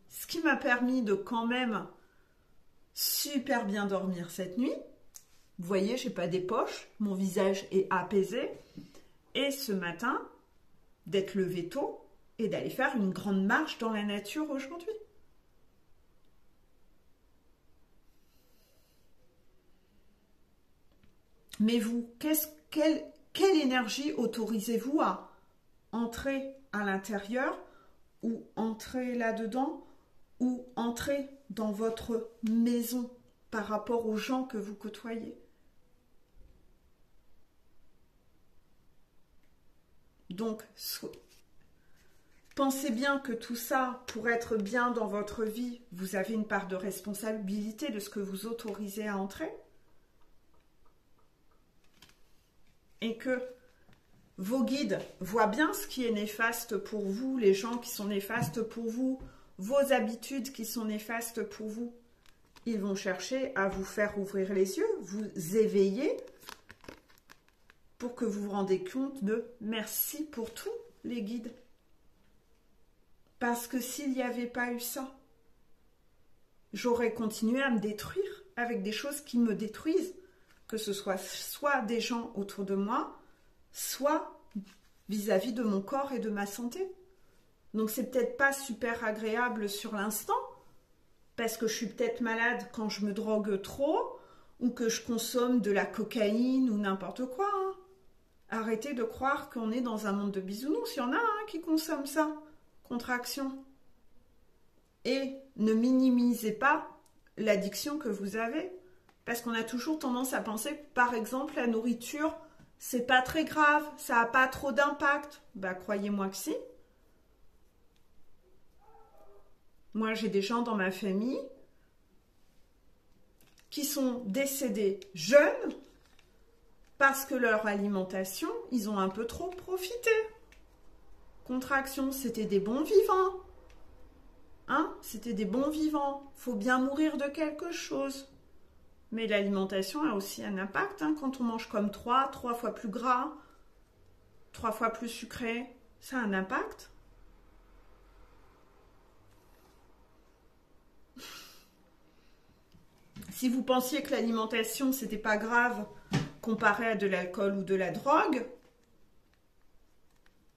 Ce qui m'a permis de quand même super bien dormir cette nuit. Vous voyez, j'ai pas des poches, mon visage est apaisé. Et ce matin, d'être levé tôt et d'aller faire une grande marche dans la nature aujourd'hui. Mais vous, quelle énergie autorisez-vous à entrer à l'intérieur ou entrer là-dedans ou entrer dans votre maison par rapport aux gens que vous côtoyez? Donc, pensez bien que tout ça, pour être bien dans votre vie, vous avez une part de responsabilité de ce que vous autorisez à entrer. Et que vos guides voient bien ce qui est néfaste pour vous, les gens qui sont néfastes pour vous, vos habitudes qui sont néfastes pour vous. Ils vont chercher à vous faire ouvrir les yeux, vous éveiller pour que vous vous rendez compte de merci pour tout, les guides. Parce que s'il n'y avait pas eu ça, j'aurais continué à me détruire avec des choses qui me détruisent, que ce soit des gens autour de moi, soit vis-à-vis de mon corps et de ma santé. Donc c'est peut-être pas super agréable sur l'instant, parce que je suis peut-être malade quand je me drogue trop, ou que je consomme de la cocaïne ou n'importe quoi. Hein. Arrêtez de croire qu'on est dans un monde de bisounours. Il y en a qui consomment ça. Contraction. Et ne minimisez pas l'addiction que vous avez. Parce qu'on a toujours tendance à penser, par exemple, la nourriture, c'est pas très grave, ça n'a pas trop d'impact. Bah, croyez-moi que si. Moi, j'ai des gens dans ma famille qui sont décédés jeunes parce que leur alimentation, ils ont un peu trop profité. Contraction, c'était des bons vivants. Hein? C'était des bons vivants. Faut bien mourir de quelque chose. Mais l'alimentation a aussi un impact. Hein? Quand on mange comme trois fois plus gras, 3 fois plus sucré, ça a un impact. Si vous pensiez que l'alimentation, c'était pas grave comparé à de l'alcool ou de la drogue,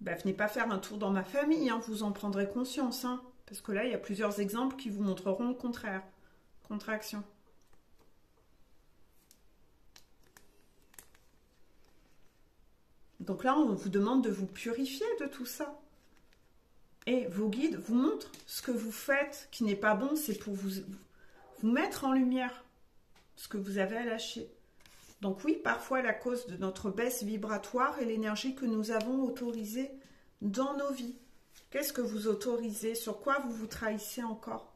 ben, venez pas faire un tour dans ma famille, hein, vous en prendrez conscience. Hein, parce que là, il y a plusieurs exemples qui vous montreront le contraire. Contraction. Donc là, on vous demande de vous purifier de tout ça. Et vos guides vous montrent ce que vous faites qui n'est pas bon, c'est pour vous mettre en lumière ce que vous avez à lâcher. Donc oui, parfois la cause de notre baisse vibratoire est l'énergie que nous avons autorisée dans nos vies. Qu'est-ce que vous autorisez? Sur quoi vous vous trahissez encore?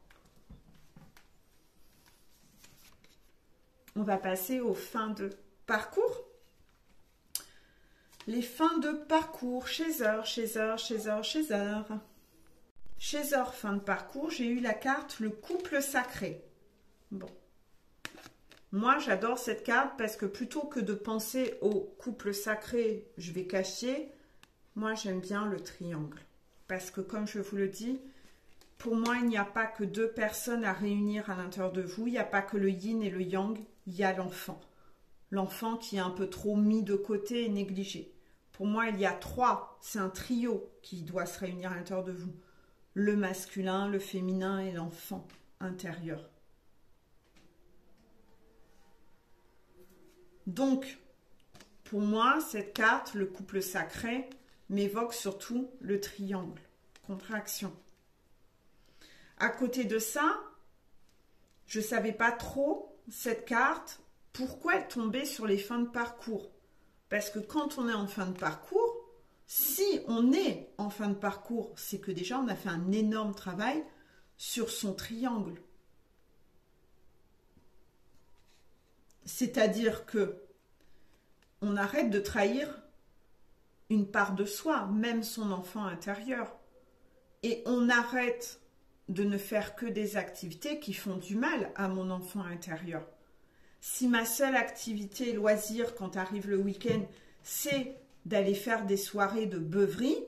On va passer aux fins de parcours. Les fins de parcours, Chaser. Chaser, fin de parcours, j'ai eu la carte le couple sacré. Bon. Moi, j'adore cette carte parce que plutôt que de penser au couple sacré, je vais cacher, moi, j'aime bien le triangle. Parce que, comme je vous le dis, pour moi, il n'y a pas que 2 personnes à réunir à l'intérieur de vous. Il n'y a pas que le yin et le yang, il y a l'enfant. L'enfant qui est un peu trop mis de côté et négligé. Pour moi, il y a 3, c'est un trio qui doit se réunir à l'intérieur de vous. Le masculin, le féminin et l'enfant intérieur. Donc, pour moi, cette carte, le couple sacré, m'évoque surtout le triangle, contraction. À côté de ça, je ne savais pas trop, cette carte, pourquoi elle tombait sur les fins de parcours. Parce que quand on est en fin de parcours, si on est en fin de parcours, c'est que déjà on a fait un énorme travail sur son triangle. C'est-à-dire que on arrête de trahir une part de soi, même son enfant intérieur. Et on arrête de ne faire que des activités qui font du mal à mon enfant intérieur. Si ma seule activité loisir quand arrive le week-end, c'est d'aller faire des soirées de beuverie,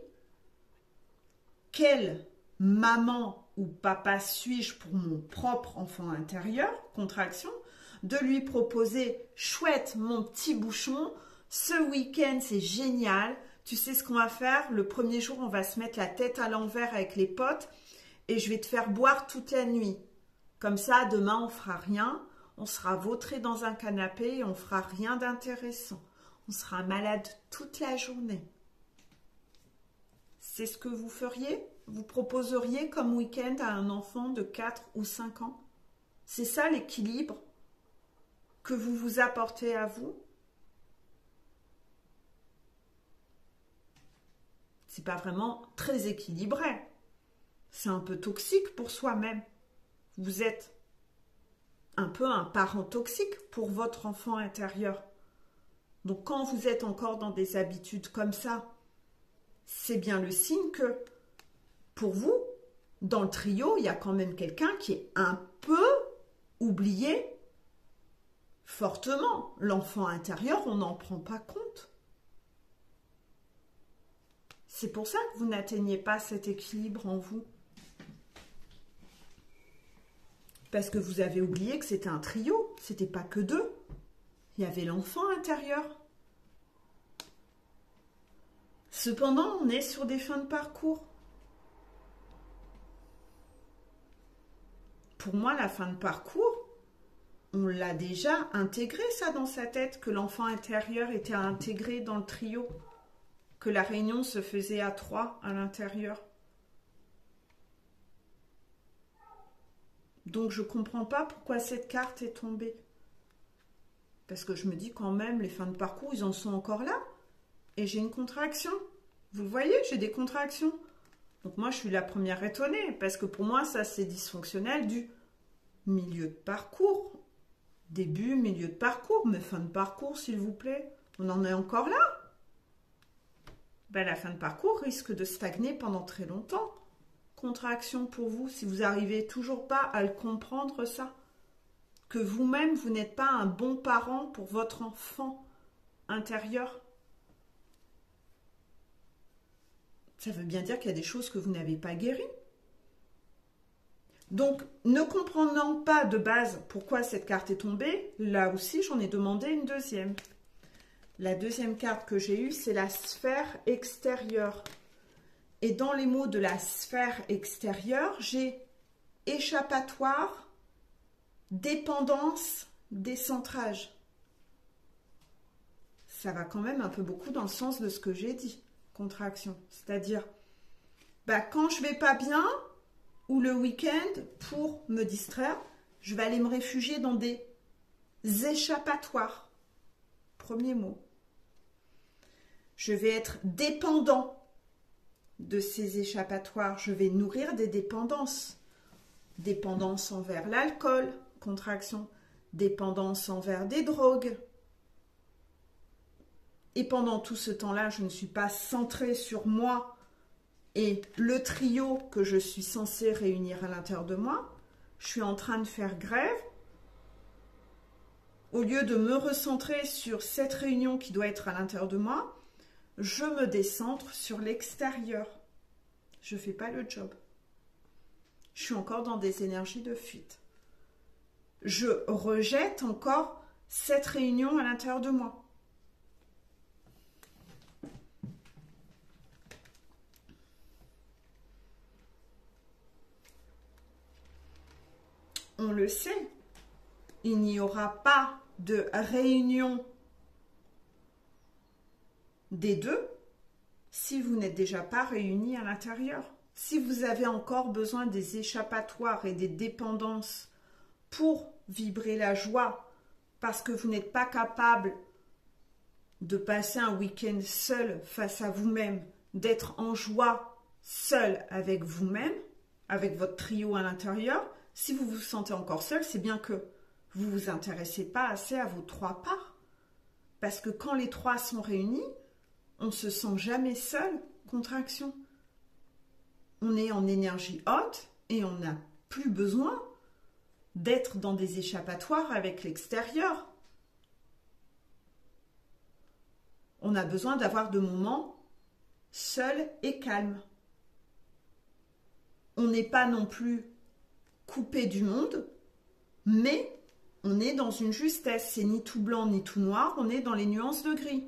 quelle maman ou papa suis-je pour mon propre enfant intérieur, contraction, de lui proposer, chouette mon petit bouchon, ce week-end c'est génial, tu sais ce qu'on va faire, le premier jour on va se mettre la tête à l'envers avec les potes et je vais te faire boire toute la nuit. Comme ça, demain on fera rien, on sera vautré dans un canapé et on fera rien d'intéressant. On sera malade toute la journée. C'est ce que vous feriez? Vous proposeriez comme week-end à un enfant de 4 ou 5 ans? C'est ça l'équilibre que vous vous apportez à vous? C'est pas vraiment très équilibré. C'est un peu toxique pour soi-même. Vous êtes un peu un parent toxique pour votre enfant intérieur. Donc quand vous êtes encore dans des habitudes comme ça, c'est bien le signe que pour vous, dans le trio, il y a quand même quelqu'un qui est un peu oublié fortement. L'enfant intérieur, on n'en prend pas compte. C'est pour ça que vous n'atteignez pas cet équilibre en vous. Parce que vous avez oublié que c'était un trio, c'était pas que deux. Il y avait l'enfant intérieur. Cependant, on est sur des fins de parcours. Pour moi, la fin de parcours, on l'a déjà intégré ça dans sa tête, que l'enfant intérieur était intégré dans le trio, que la réunion se faisait à 3 à l'intérieur. Donc je ne comprends pas pourquoi cette carte est tombée. Parce que je me dis quand même, les fins de parcours, ils en sont encore là. Et j'ai une contraction. Vous le voyez, j'ai des contractions. Donc moi, je suis la première étonnée. Parce que pour moi, ça, c'est dysfonctionnel du milieu de parcours. Début, milieu de parcours. Mais fin de parcours, s'il vous plaît. On en est encore là. Ben, la fin de parcours risque de stagner pendant très longtemps. Contraction pour vous, si vous n'arrivez toujours pas à le comprendre, ça. Que vous-même, vous n'êtes pas un bon parent pour votre enfant intérieur. Ça veut bien dire qu'il y a des choses que vous n'avez pas guéries. Donc, ne comprenant pas de base pourquoi cette carte est tombée, là aussi, j'en ai demandé une deuxième. La deuxième carte que j'ai eue, c'est la sphère extérieure. Et dans les mots de la sphère extérieure, j'ai échappatoire, dépendance, décentrage. Ça va quand même un peu beaucoup dans le sens de ce que j'ai dit. Contraction. C'est-à-dire, bah, quand je vais pas bien, ou le week-end, pour me distraire, je vais aller me réfugier dans des échappatoires. Premier mot. Je vais être dépendant de ces échappatoires. Je vais nourrir des dépendances. Dépendance envers l'alcool, contraction. Dépendance envers des drogues. Et pendant tout ce temps-là, je ne suis pas centrée sur moi et le trio que je suis censée réunir à l'intérieur de moi. Je suis en train de faire grève. Au lieu de me recentrer sur cette réunion qui doit être à l'intérieur de moi, je me décentre sur l'extérieur. Je ne fais pas le job. Je suis encore dans des énergies de fuite. Je rejette encore cette réunion à l'intérieur de moi. On le sait, il n'y aura pas de réunion des deux si vous n'êtes déjà pas réunis à l'intérieur. Si vous avez encore besoin des échappatoires et des dépendances pour vibrer la joie, parce que vous n'êtes pas capable de passer un week-end seul face à vous-même, d'être en joie seul avec vous-même, avec votre trio à l'intérieur. Si vous vous sentez encore seul, c'est bien que vous ne vous intéressez pas assez à vos 3 parts. Parce que quand les 3 sont réunis, on ne se sent jamais seul. Contraction. On est en énergie haute et on n'a plus besoin d'être dans des échappatoires avec l'extérieur. On a besoin d'avoir de moments seuls et calmes. On n'est pas non plus coupé du monde, mais on est dans une justesse. C'est ni tout blanc ni tout noir, on est dans les nuances de gris.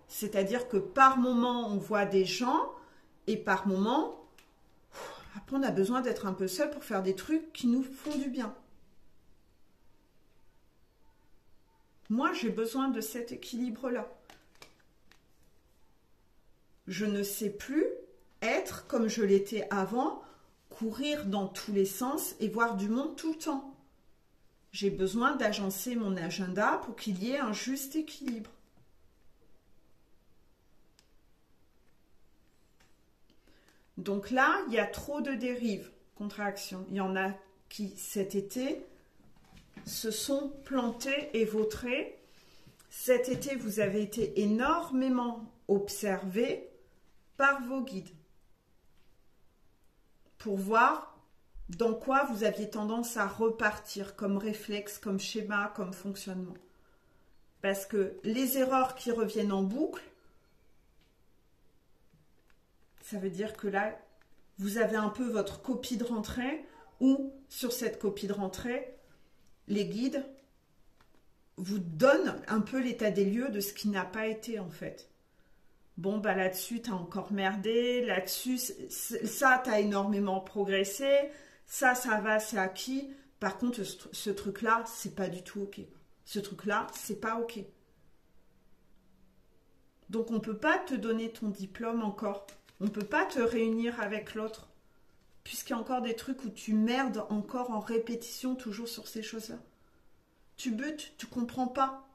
C'est-à-dire que par moment, on voit des gens et par moment, après, on a besoin d'être un peu seul pour faire des trucs qui nous font du bien. Moi, j'ai besoin de cet équilibre-là. Je ne sais plus être comme je l'étais avant, courir dans tous les sens et voir du monde tout le temps. J'ai besoin d'agencer mon agenda pour qu'il y ait un juste équilibre. Donc là, il y a trop de dérives, contractions. Il y en a qui, cet été, se sont plantés et vautrés. Cet été, vous avez été énormément observés par vos guides pour voir dans quoi vous aviez tendance à repartir comme réflexe, comme schéma, comme fonctionnement. Parce que les erreurs qui reviennent en boucle, ça veut dire que là, vous avez un peu votre copie de rentrée ou sur cette copie de rentrée, les guides vous donnent un peu l'état des lieux de ce qui n'a pas été en fait. Bon, bah là-dessus, tu as encore merdé, là-dessus, ça, tu as énormément progressé, ça va, c'est acquis. Par contre, ce truc-là, c'est pas du tout OK. Ce truc-là, c'est pas OK. Donc, on ne peut pas te donner ton diplôme encore. On ne peut pas te réunir avec l'autre. Puisqu'il y a encore des trucs où tu merdes encore en répétition, toujours sur ces choses-là. Tu butes, tu comprends pas.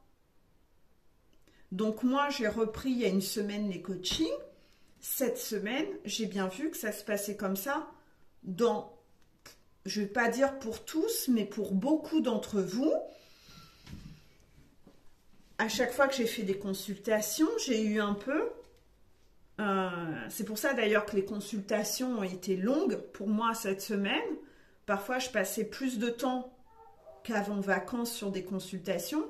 Donc moi, j'ai repris il y a une semaine les coachings. Cette semaine, j'ai bien vu que ça se passait comme ça dans, je ne vais pas dire pour tous, mais pour beaucoup d'entre vous. À chaque fois que j'ai fait des consultations, j'ai eu un peu... c'est pour ça d'ailleurs que les consultations ont été longues pour moi cette semaine. Parfois, je passais plus de temps qu'avant vacances sur des consultations.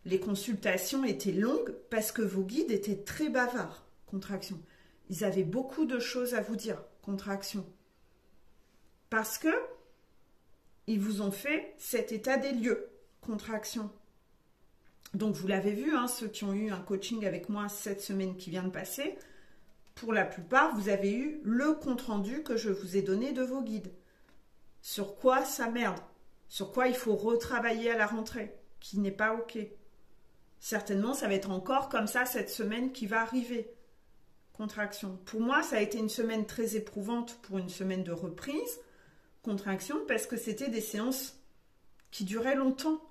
Les consultations étaient longues parce que vos guides étaient très bavards, contraction. Ils avaient beaucoup de choses à vous dire, contraction. Parce que ils vous ont fait cet état des lieux, contraction. Donc vous l'avez vu, hein, ceux qui ont eu un coaching avec moi cette semaine qui vient de passer, pour la plupart, vous avez eu le compte-rendu que je vous ai donné de vos guides. Sur quoi ça merde, sur quoi il faut retravailler à la rentrée, qui n'est pas OK. Certainement, ça va être encore comme ça cette semaine qui va arriver. Contraction. Pour moi, ça a été une semaine très éprouvante pour une semaine de reprise. Contraction, parce que c'était des séances qui duraient longtemps.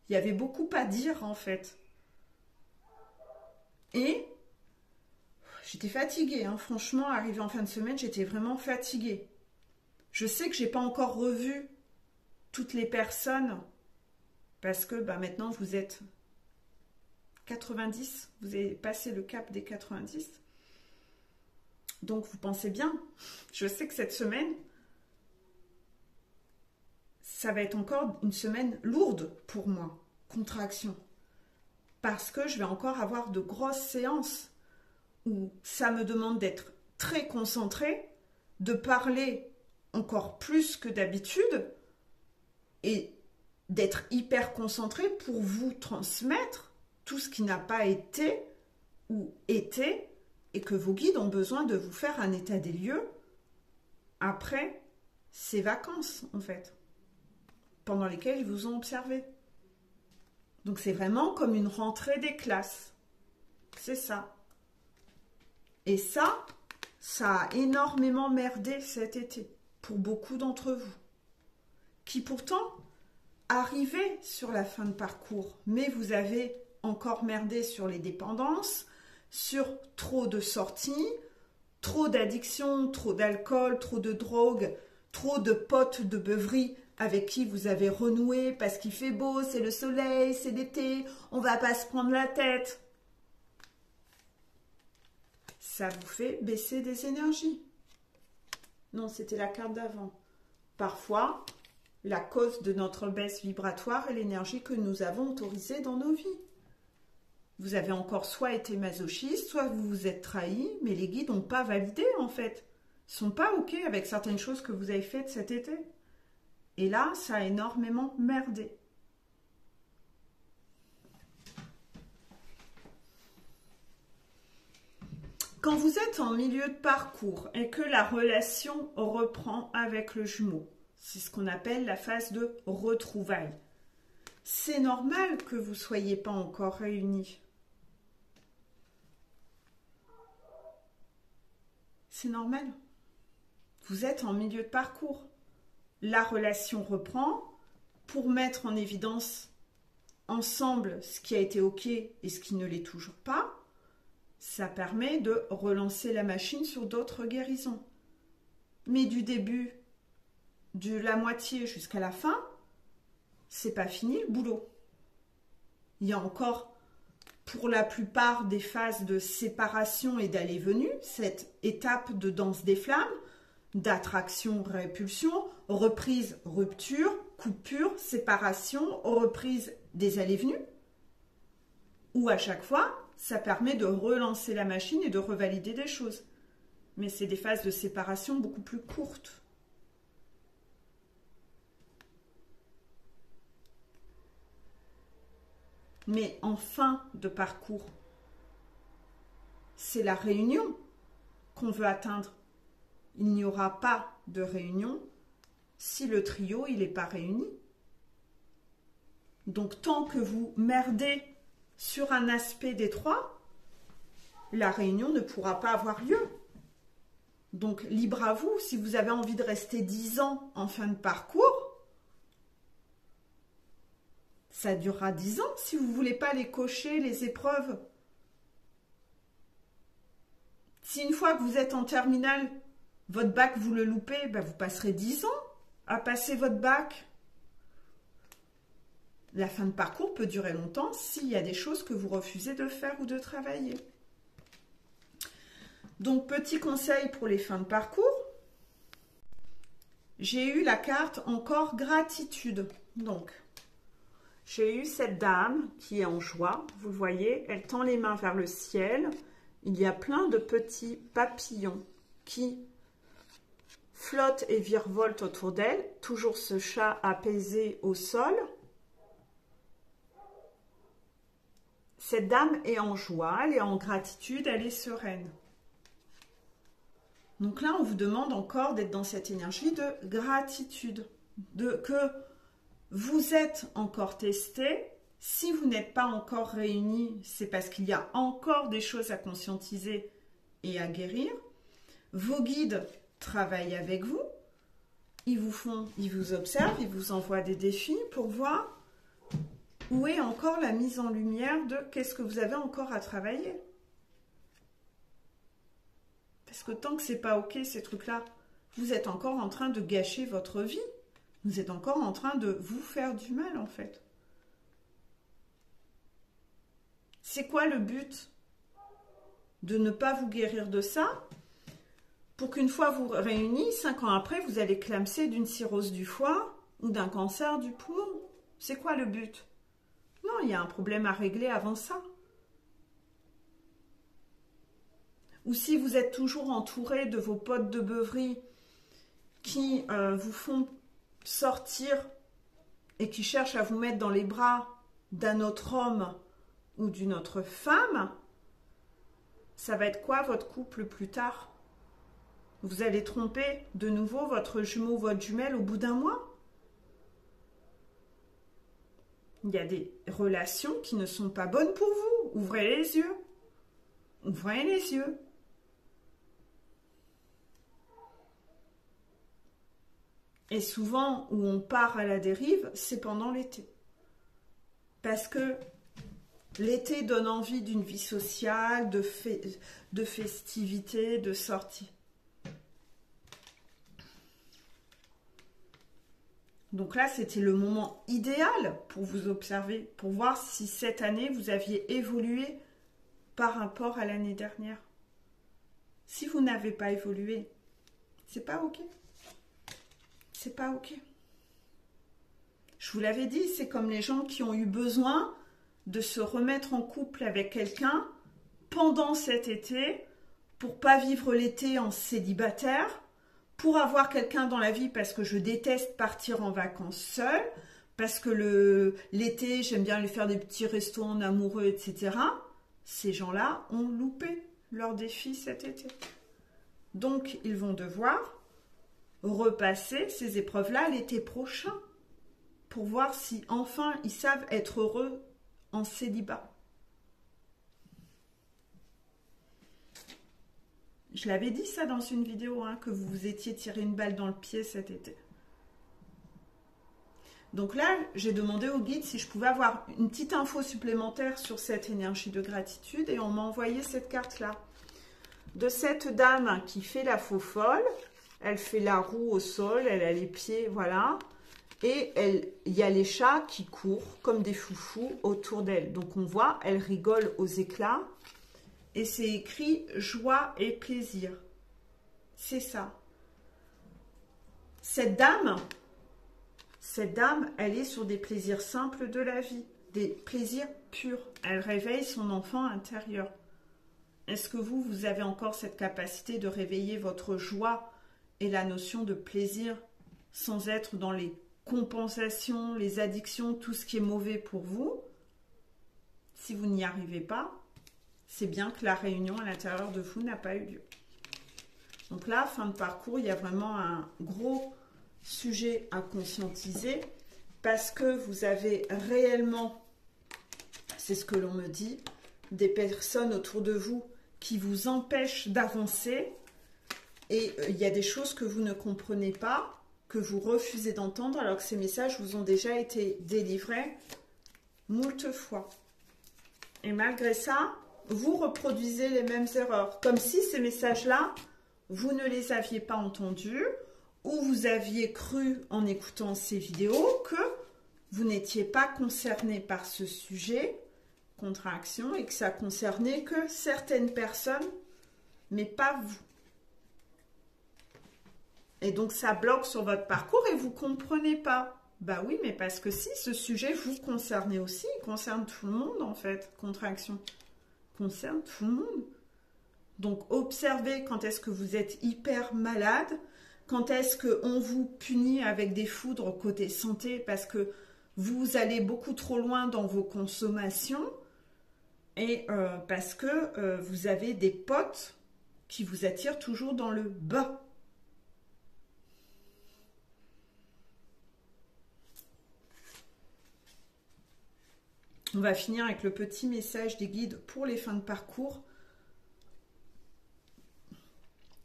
Il y avait beaucoup à dire, en fait. Et j'étais fatiguée. Hein. Franchement, arrivé en fin de semaine, j'étais vraiment fatiguée. Je sais que je n'ai pas encore revu toutes les personnes parce que maintenant, vous êtes 90. Vous avez passé le cap des 90. Donc, vous pensez bien. Je sais que cette semaine, ça va être encore une semaine lourde pour moi. Contraction. Parce que je vais encore avoir de grosses séances où ça me demande d'être très concentrée, de parler encore plus que d'habitude et d'être hyper concentrée pour vous transmettre tout ce qui n'a pas été ou été et que vos guides ont besoin de vous faire un état des lieux après ces vacances, en fait, pendant lesquelles ils vous ont observé. Donc, c'est vraiment comme une rentrée des classes. C'est ça. Et ça a énormément merdé cet été pour beaucoup d'entre vous, qui pourtant arrivaient sur la fin de parcours, mais vous avez encore merdé sur les dépendances, sur trop de sorties, trop d'addictions, trop d'alcool, trop de drogue, trop de potes de beuverie avec qui vous avez renoué parce qu'il fait beau, c'est le soleil, c'est l'été, on va pas se prendre la tête. Ça vous fait baisser des énergies. Non, c'était la carte d'avant. Parfois, la cause de notre baisse vibratoire est l'énergie que nous avons autorisée dans nos vies. Vous avez encore soit été masochiste, soit vous vous êtes trahi, mais les guides n'ont pas validé en fait. Ils ne sont pas OK avec certaines choses que vous avez faites cet été. Et là, ça a énormément merdé. Quand vous êtes en milieu de parcours et que la relation reprend avec le jumeau, c'est ce qu'on appelle la phase de retrouvailles. C'est normal que vous ne soyez pas encore réunis. C'est normal. Vous êtes en milieu de parcours. La relation reprend pour mettre en évidence ensemble ce qui a été OK et ce qui ne l'est toujours pas. Ça permet de relancer la machine sur d'autres guérisons. Mais du début, de la moitié jusqu'à la fin, c'est pas fini le boulot. Il y a encore, pour la plupart des phases de séparation et d'aller-venue, cette étape de danse des flammes, d'attraction-répulsion, reprise, rupture, coupure, séparation, reprise des allées-venues, où à chaque fois, ça permet de relancer la machine et de revalider des choses. Mais c'est des phases de séparation beaucoup plus courtes. Mais en fin de parcours, c'est la réunion qu'on veut atteindre. Il n'y aura pas de réunion si le trio il n'est pas réuni. Donc tant que vous merdez sur un aspect des trois, la réunion ne pourra pas avoir lieu. Donc libre à vous, si vous avez envie de rester 10 ans en fin de parcours, ça durera 10 ans si vous ne voulez pas les cocher, les épreuves. Si une fois que vous êtes en terminale, votre bac vous le loupez, ben vous passerez 10 ans à passer votre bac. La fin de parcours peut durer longtemps s'il y a des choses que vous refusez de faire ou de travailler. Donc, petit conseil pour les fins de parcours. J'ai eu la carte encore gratitude. Donc, j'ai eu cette dame qui est en joie. Vous le voyez, elle tend les mains vers le ciel. Il y a plein de petits papillons qui flottent et virevoltent autour d'elle. Toujours ce chat apaisé au sol. Cette dame est en joie, elle est en gratitude, elle est sereine. Donc là, on vous demande encore d'être dans cette énergie de gratitude, que vous êtes encore testé. Si vous n'êtes pas encore réunis, c'est parce qu'il y a encore des choses à conscientiser et à guérir. Vos guides travaillent avec vous. Ils vous observent, ils vous envoient des défis pour voir où est encore la mise en lumière de qu'est-ce que vous avez encore à travailler. Parce que tant que c'est pas OK, ces trucs-là, vous êtes encore en train de gâcher votre vie. Vous êtes encore en train de vous faire du mal, en fait. C'est quoi le but de ne pas vous guérir de ça pour qu'une fois vous réunis, 5 ans après, vous allez clamser d'une cirrhose du foie ou d'un cancer du poumon? C'est quoi le but? Non, il y a un problème à régler avant ça. Ou si vous êtes toujours entouré de vos potes de beuverie qui vous font sortir et qui cherchent à vous mettre dans les bras d'un autre homme ou d'une autre femme, ça va être quoi votre couple plus tard? Vous allez tromper de nouveau votre jumeau ou votre jumelle au bout d'un mois? Il y a des relations qui ne sont pas bonnes pour vous. Ouvrez les yeux. Ouvrez les yeux. Et souvent, où on part à la dérive, c'est pendant l'été. Parce que l'été donne envie d'une vie sociale, de festivités, de sorties. Donc là, c'était le moment idéal pour vous observer, pour voir si cette année, vous aviez évolué par rapport à l'année dernière. Si vous n'avez pas évolué, c'est pas OK. C'est pas OK. Je vous l'avais dit, c'est comme les gens qui ont eu besoin de se remettre en couple avec quelqu'un pendant cet été pour pas vivre l'été en célibataire, pour avoir quelqu'un dans la vie parce que je déteste partir en vacances seule, parce que l'été, j'aime bien aller faire des petits restos en amoureux, etc. Ces gens-là ont loupé leur défi cet été. Donc, ils vont devoir repasser ces épreuves-là l'été prochain pour voir si enfin ils savent être heureux en célibat. Je l'avais dit ça dans une vidéo, hein, que vous vous étiez tiré une balle dans le pied cet été. Donc là, j'ai demandé au guide si je pouvais avoir une petite info supplémentaire sur cette énergie de gratitude et on m'a envoyé cette carte-là. De cette dame qui fait la faux folle, elle fait la roue au sol, elle a les pieds, voilà. Et il y a les chats qui courent comme des foufous autour d'elle. Donc on voit, elle rigole aux éclats. Et c'est écrit joie et plaisir. C'est ça. Cette dame, elle est sur des plaisirs simples de la vie, des plaisirs purs. Elle réveille son enfant intérieur. Est-ce que vous avez encore cette capacité de réveiller votre joie et la notion de plaisir sans être dans les compensations, les addictions, tout ce qui est mauvais pour vous? Si vous n'y arrivez pas, c'est bien que la réunion à l'intérieur de vous n'a pas eu lieu. Donc là, fin de parcours, il y a vraiment un gros sujet à conscientiser parce que vous avez réellement, c'est ce que l'on me dit, des personnes autour de vous qui vous empêchent d'avancer et il y a des choses que vous ne comprenez pas, que vous refusez d'entendre alors que ces messages vous ont déjà été délivrés moult fois. Et malgré ça, vous reproduisez les mêmes erreurs, comme si ces messages-là, vous ne les aviez pas entendus ou vous aviez cru en écoutant ces vidéos que vous n'étiez pas concerné par ce sujet, contraction, et que ça concernait que certaines personnes, mais pas vous. Et donc ça bloque sur votre parcours et vous ne comprenez pas. Bah oui, mais parce que si ce sujet vous concernait aussi, il concerne tout le monde en fait, contraction. Concerne tout le monde. Donc observez quand est-ce que vous êtes hyper malade, quand est-ce qu'on vous punit avec des foudres côté santé parce que vous allez beaucoup trop loin dans vos consommations et parce que vous avez des potes qui vous attirent toujours dans le bas. On va finir avec le petit message des guides pour les fins de parcours.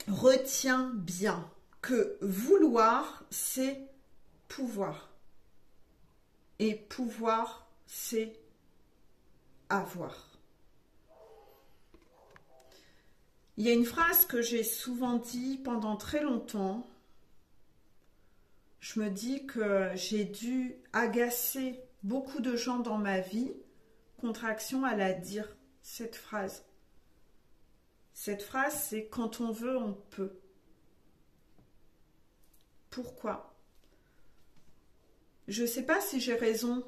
Retiens bien que vouloir, c'est pouvoir. Et pouvoir, c'est avoir. Il y a une phrase que j'ai souvent dit pendant très longtemps. Je me dis que j'ai dû agacer beaucoup de gens dans ma vie, contraction, à la dire, cette phrase. Cette phrase, c'est quand on veut, on peut. Pourquoi? Je ne sais pas si j'ai raison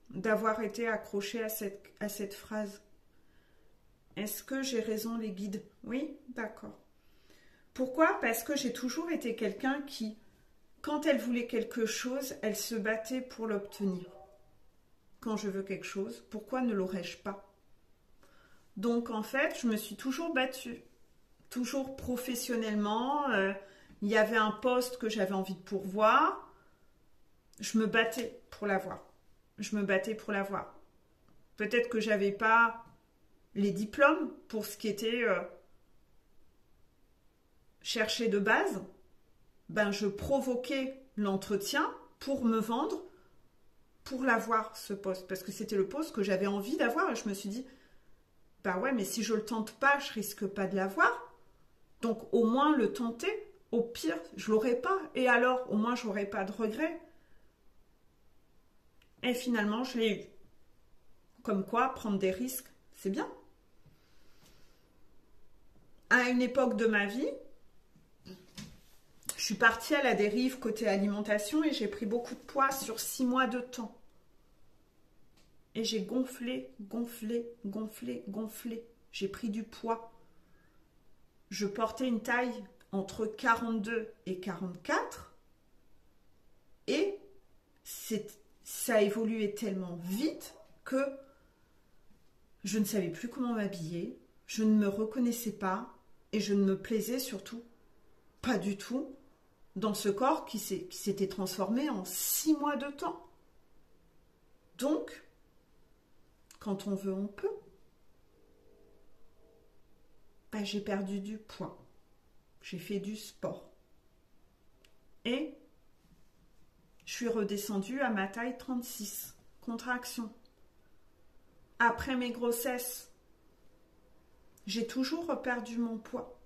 d'avoir été accrochée à cette phrase. Est-ce que j'ai raison, les guides? Oui, d'accord. Pourquoi? Parce que j'ai toujours été quelqu'un qui, quand elle voulait quelque chose, elle se battait pour l'obtenir. Quand je veux quelque chose, pourquoi ne l'aurais-je pas? Donc en fait, je me suis toujours battue, toujours professionnellement. Il y avait un poste que j'avais envie de pourvoir, je me battais pour l'avoir. Je me battais pour l'avoir. Peut-être que j'avais pas les diplômes pour ce qui était cherché de base. Ben je provoquais l'entretien pour me vendre, pour l'avoir ce poste, parce que c'était le poste que j'avais envie d'avoir et je me suis dit bah ouais, mais si je le tente pas, je risque pas de l'avoir. Donc au moins le tenter, au pire, je l'aurais pas. Et alors, au moins, j'aurais pas de regrets. Et finalement, je l'ai eu. Comme quoi, prendre des risques, c'est bien. À une époque de ma vie, je suis partie à la dérive côté alimentation et j'ai pris beaucoup de poids sur 6 mois de temps. et j'ai gonflé, gonflé, gonflé, gonflé. J'ai pris du poids. Je portais une taille entre 42 et 44 et ça a évolué tellement vite que je ne savais plus comment m'habiller, je ne me reconnaissais pas et je ne me plaisais surtout pas du tout dans ce corps qui s'était transformé en 6 mois de temps. Donc, quand on veut, on peut. Ben, j'ai perdu du poids. J'ai fait du sport. Et je suis redescendue à ma taille 36. Contraction. Après mes grossesses, j'ai toujours perdu mon poids.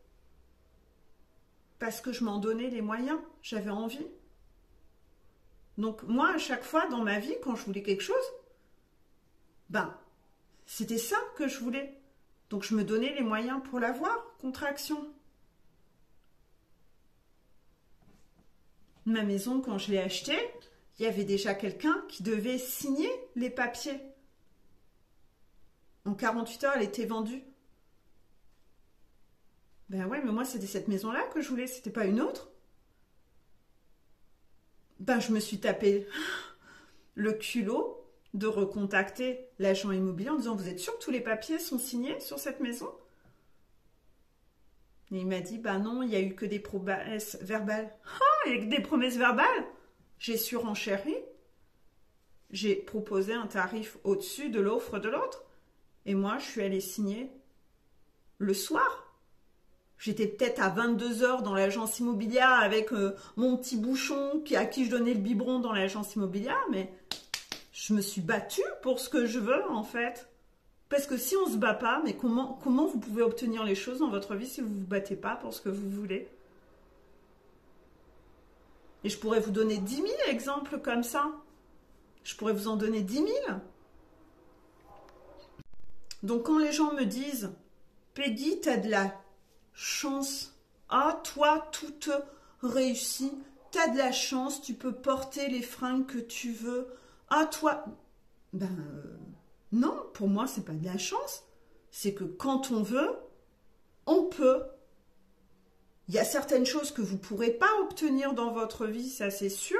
Parce que je m'en donnais les moyens. J'avais envie. Donc moi, à chaque fois dans ma vie, quand je voulais quelque chose, ben, c'était ça que je voulais. Donc je me donnais les moyens pour l'avoir. Contraction. Ma maison, quand je l'ai achetée, il y avait déjà quelqu'un qui devait signer les papiers. En 48 heures, elle était vendue. Ben ouais, mais moi, c'était cette maison-là que je voulais, c'était pas une autre. Ben, je me suis tapé le culot de recontacter l'agent immobilier en disant « Vous êtes sûr que tous les papiers sont signés sur cette maison ?» Et il m'a dit « Ben non, il n'y a eu que des promesses verbales. » Ah, il n'y a que des promesses verbales. J'ai surenchéri. J'ai proposé un tarif au-dessus de l'offre de l'autre. Et moi, je suis allée signer le soir. J'étais peut-être à 22 heures dans l'agence immobilière avec mon petit bouchon à qui je donnais le biberon dans l'agence immobilière, mais je me suis battue pour ce que je veux en fait. Parce que si on ne se bat pas, mais comment vous pouvez obtenir les choses dans votre vie si vous ne vous battez pas pour ce que vous voulez? Et je pourrais vous donner 10 000 exemples comme ça. Je pourrais vous en donner 10 000. Donc quand les gens me disent « Peggy, t'as de la chance. Ah, toi, tout te réussit. T'as de la chance, tu peux porter les fringues que tu veux. Ah, toi... » Ben, non, pour moi, c'est pas de la chance. C'est que quand on veut, on peut. Il y a certaines choses que vous ne pourrez pas obtenir dans votre vie, ça c'est sûr.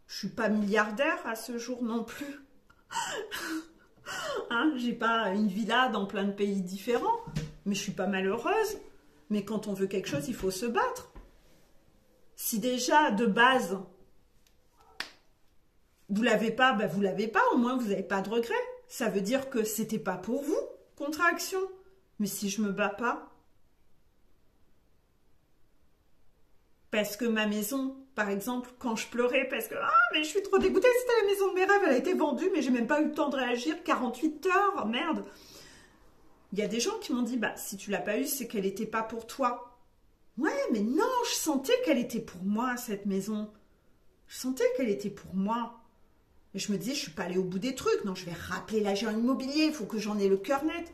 Je suis pas milliardaire à ce jour non plus. Hein, j'ai pas une villa dans plein de pays différents, mais je suis pas malheureuse. Mais quand on veut quelque chose, il faut se battre. Si déjà, de base, vous l'avez pas, ben vous l'avez pas, au moins vous n'avez pas de regrets. Ça veut dire que c'était pas pour vous, contraction. Mais si je me bats pas, parce que ma maison, par exemple, quand je pleurais, parce que « Ah, mais je suis trop dégoûtée, c'était la maison de mes rêves, elle a été vendue, mais j'ai même pas eu le temps de réagir, 48 heures, merde !» Il y a des gens qui m'ont dit « Bah, si tu l'as pas eu, c'est qu'elle n'était pas pour toi. » Ouais, mais non, je sentais qu'elle était pour moi, cette maison. Je sentais qu'elle était pour moi. Et je me disais, je suis pas allée au bout des trucs. Non, je vais rappeler l'agent immobilier, il faut que j'en ai le cœur net.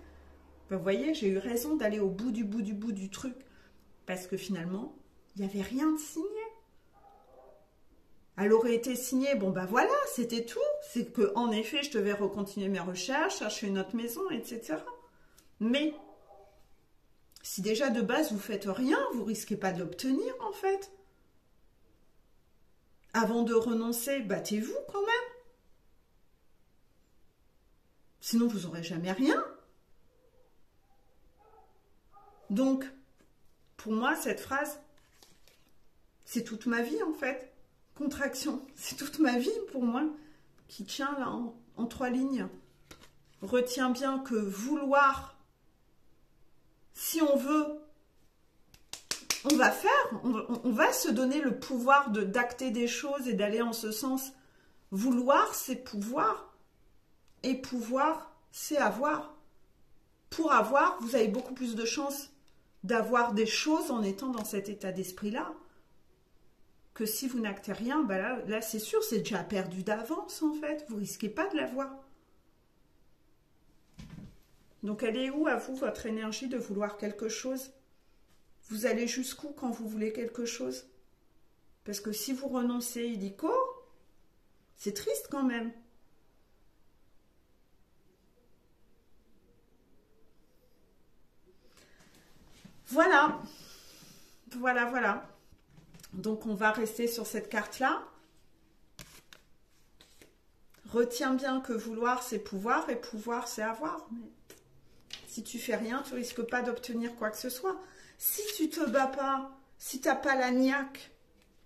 Ben, vous voyez, j'ai eu raison d'aller au bout du truc. Parce que finalement, il n'y avait rien de signé. Elle aurait été signée, bon ben voilà, c'était tout. C'est que en effet, je devais recontinuer mes recherches, chercher une autre maison, etc. Mais si déjà de base vous faites rien, vous risquez pas de l'obtenir en fait. Avant de renoncer, battez-vous quand même. Sinon vous n'aurez jamais rien. Donc, pour moi, cette phrase, c'est toute ma vie en fait. Contraction, c'est toute ma vie pour moi qui tient là en 3 lignes. Retiens bien que vouloir, si on veut, on va faire, on va se donner le pouvoir d'acter des choses et d'aller en ce sens. Vouloir, c'est pouvoir. Et pouvoir, c'est avoir. Pour avoir, vous avez beaucoup plus de chances d'avoir des choses en étant dans cet état d'esprit-là. Que si vous n'actez rien, ben là c'est sûr, c'est déjà perdu d'avance en fait. Vous risquez pas de l'avoir. Donc elle est où à vous, votre énergie de vouloir quelque chose? Vous allez jusqu'où quand vous voulez quelque chose? Parce que si vous renoncez illico, c'est triste quand même. Voilà. Voilà, voilà. Donc, on va rester sur cette carte-là. Retiens bien que vouloir, c'est pouvoir et pouvoir, c'est avoir. Mais si tu fais rien, tu risques pas d'obtenir quoi que ce soit. Si tu te bats pas, si tu n'as pas la niaque,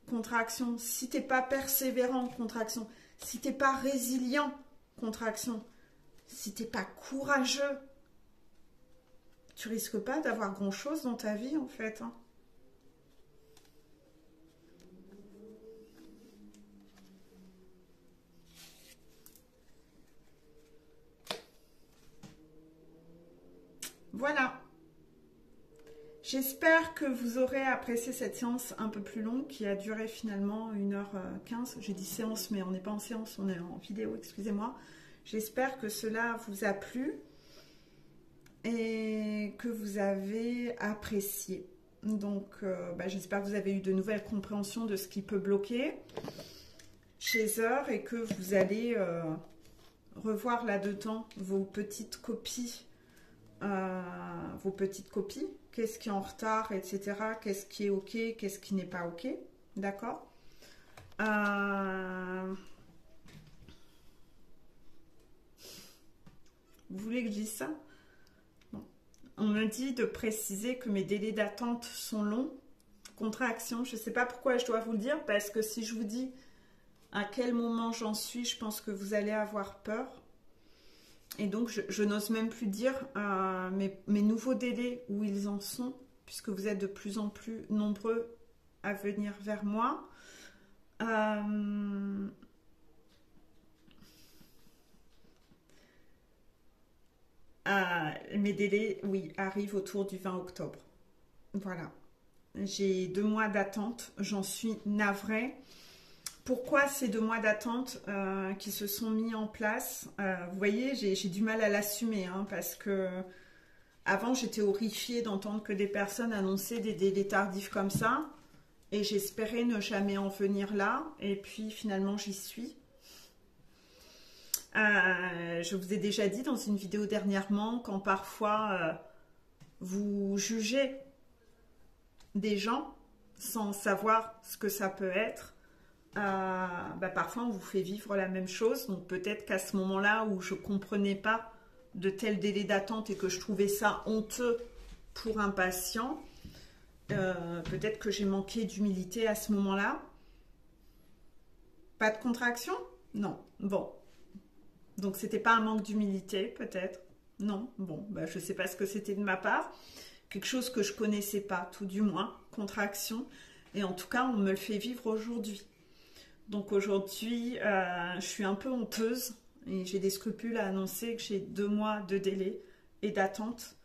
contraction, si tu n'es pas persévérant, contraction, si tu n'es pas résilient, contraction, si tu n'es pas courageux, tu risques pas d'avoir grand-chose dans ta vie, en fait. Hein. Voilà. J'espère que vous aurez apprécié cette séance un peu plus longue qui a duré finalement 1h15. J'ai dit séance, mais on n'est pas en séance, on est en vidéo, excusez-moi. J'espère que cela vous a plu et que vous avez apprécié. Donc, j'espère que vous avez eu de nouvelles compréhensions de ce qui peut bloquer chez Heure et que vous allez revoir là-dedans vos petites copies. Qu'est-ce qui est en retard, etc. Qu'est-ce qui est ok, qu'est-ce qui n'est pas ok, d'accord. Vous voulez que je dise ça? Bon. On me dit de préciser que mes délais d'attente sont longs. Contraction, je ne sais pas pourquoi je dois vous le dire, parce que si je vous dis à quel moment j'en suis, je pense que vous allez avoir peur. Et donc, je n'ose même plus dire mes nouveaux délais où ils en sont, puisque vous êtes de plus en plus nombreux à venir vers moi. Mes délais, oui, arrivent autour du 20 octobre. Voilà. J'ai 2 mois d'attente, j'en suis navrée. Pourquoi ces 2 mois d'attente qui se sont mis en place? Vous voyez, j'ai du mal à l'assumer, hein, parce que avant j'étais horrifiée d'entendre que des personnes annonçaient des délais tardifs comme ça, et j'espérais ne jamais en venir là, et puis finalement j'y suis. Je vous ai déjà dit dans une vidéo dernièrement, quand parfois vous jugez des gens sans savoir ce que ça peut être, parfois on vous fait vivre la même chose. Donc peut-être qu'à ce moment-là où je ne comprenais pas de tels délais d'attente et que je trouvais ça honteux pour un patient, peut-être que j'ai manqué d'humilité à ce moment-là. Pas de contraction? Non. Bon. Donc c'était pas un manque d'humilité, peut-être? Non. Bon, je ne sais pas ce que c'était de ma part. Quelque chose que je connaissais pas, tout du moins. Contraction. Et en tout cas, on me le fait vivre aujourd'hui. Donc aujourd'hui, je suis un peu honteuse et j'ai des scrupules à annoncer que j'ai 2 mois de délai et d'attente.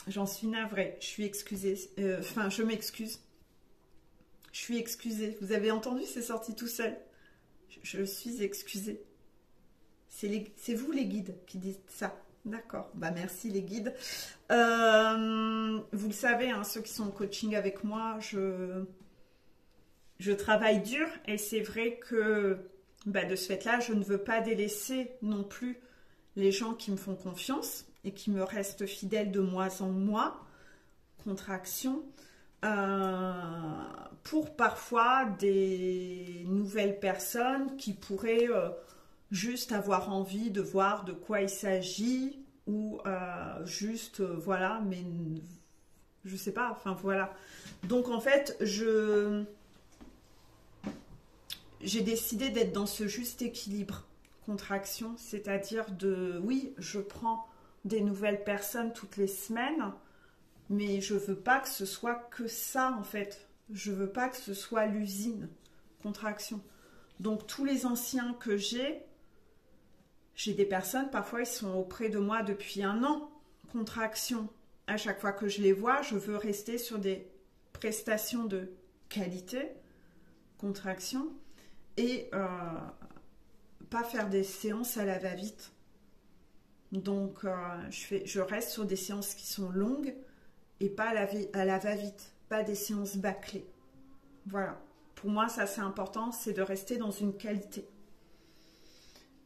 J'en suis navrée, je suis excusée, je m'excuse. Je suis excusée. Vous avez entendu, c'est sorti tout seul. Je suis excusée. C'est vous les guides qui dites ça. D'accord, merci les guides. Vous le savez, hein, ceux qui sont en coaching avec moi, je travaille dur et c'est vrai que de ce fait-là, je ne veux pas délaisser non plus les gens qui me font confiance et qui me restent fidèles de mois en mois, contraction, pour parfois des nouvelles personnes qui pourraient juste avoir envie de voir de quoi il s'agit ou juste, voilà, mais je sais pas, enfin voilà. Donc en fait, j'ai décidé d'être dans ce juste équilibre, contraction, c'est-à-dire oui, je prends des nouvelles personnes toutes les semaines, mais je veux pas que ce soit que ça, en fait. Je veux pas que ce soit l'usine, contraction. Donc, tous les anciens que j'ai des personnes, parfois, ils sont auprès de moi depuis 1 an, contraction. À chaque fois que je les vois, je veux rester sur des prestations de qualité, contraction, et pas faire des séances à la va-vite. Donc, je reste sur des séances qui sont longues et pas à la va-vite, pas des séances bâclées. Voilà. Pour moi, ça c'est important, c'est de rester dans une qualité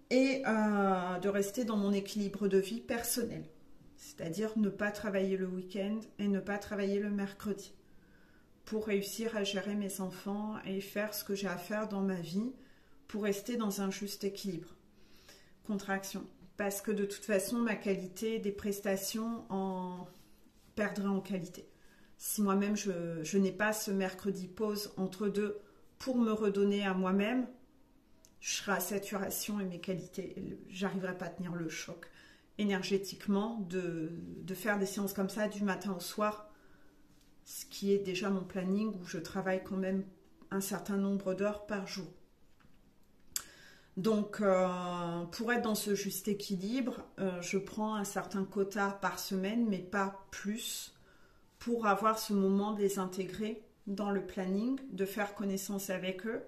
et de rester dans mon équilibre de vie personnel. c'est-à-dire ne pas travailler le week-end et ne pas travailler le mercredi, pour réussir à gérer mes enfants et faire ce que j'ai à faire dans ma vie, pour rester dans un juste équilibre. Contraction. Parce que de toute façon, ma qualité des prestations en perdrait en qualité. Si moi-même, je n'ai pas ce mercredi pause entre deux pour me redonner à moi-même, je serai à saturation et mes qualités, j'arriverai pas à tenir le choc énergétiquement de faire des séances comme ça du matin au soir, ce qui est déjà mon planning où je travaille quand même un certain nombre d'heures par jour. Donc, pour être dans ce juste équilibre, je prends un certain quota par semaine, mais pas plus, pour avoir ce moment de les intégrer dans le planning, de faire connaissance avec eux,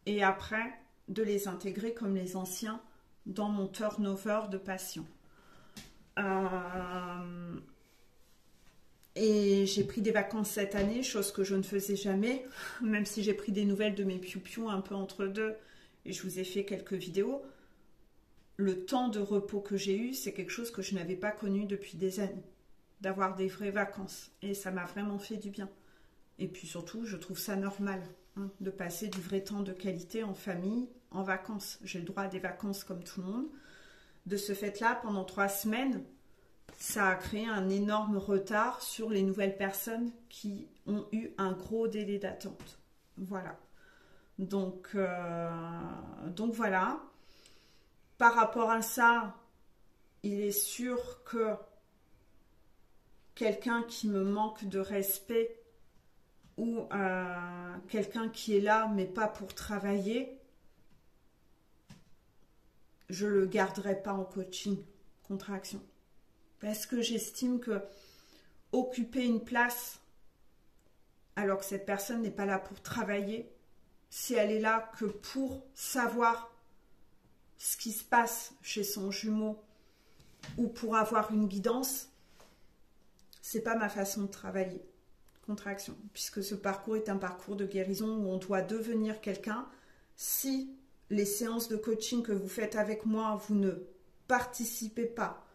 et après, de les intégrer comme les anciens dans mon turnover de patients. Et j'ai pris des vacances cette année, chose que je ne faisais jamais, même si j'ai pris des nouvelles de mes piou-piou un peu entre deux, et je vous ai fait quelques vidéos. Le temps de repos que j'ai eu, c'est quelque chose que je n'avais pas connu depuis des années, d'avoir des vraies vacances, et ça m'a vraiment fait du bien. Et puis surtout, je trouve ça normal, hein, de passer du vrai temps de qualité en famille, en vacances. J'ai le droit à des vacances comme tout le monde. De ce fait-là, pendant 3 semaines, ça a créé un énorme retard sur les nouvelles personnes qui ont eu un gros délai d'attente. Voilà. Donc voilà. Par rapport à ça, il est sûr que quelqu'un qui me manque de respect ou quelqu'un qui est là mais pas pour travailler, je ne le garderai pas en coaching, contraction. Parce que j'estime que occuper une place alors que cette personne n'est pas là pour travailler, si elle est là que pour savoir ce qui se passe chez son jumeau ou pour avoir une guidance, c'est pas ma façon de travailler. Contraction. Puisque ce parcours est un parcours de guérison où on doit devenir quelqu'un. Si les séances de coaching que vous faites avec moi, vous ne participez pas,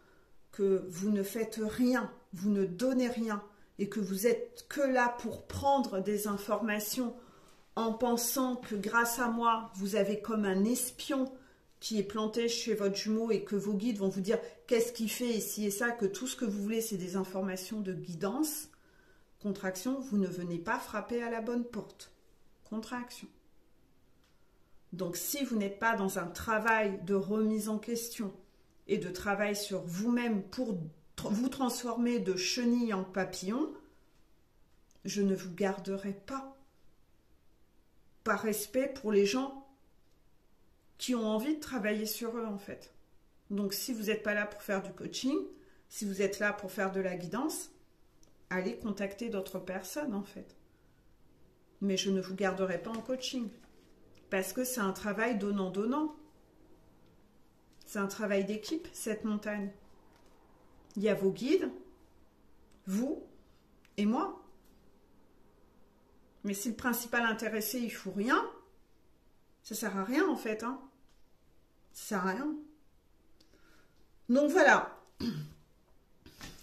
que vous ne faites rien, vous ne donnez rien et que vous êtes que là pour prendre des informations en pensant que grâce à moi, vous avez comme un espion qui est planté chez votre jumeau et que vos guides vont vous dire qu'est-ce qu'il fait ici et ça, que tout ce que vous voulez, c'est des informations de guidance. Contraction, vous ne venez pas frapper à la bonne porte. Contraction. Donc, si vous n'êtes pas dans un travail de remise en question et de travail sur vous-même pour vous transformer de chenille en papillon, je ne vous garderai pas. Par respect pour les gens qui ont envie de travailler sur eux, en fait. Donc, si vous n'êtes pas là pour faire du coaching, si vous êtes là pour faire de la guidance, allez contacter d'autres personnes, en fait. Mais je ne vous garderai pas en coaching. Parce que c'est un travail donnant-donnant. C'est un travail d'équipe, cette montagne. Il y a vos guides, vous et moi. Mais si le principal intéressé, il ne fout rien, ça ne sert à rien, en fait. Hein. Ça ne sert à rien. Donc, voilà.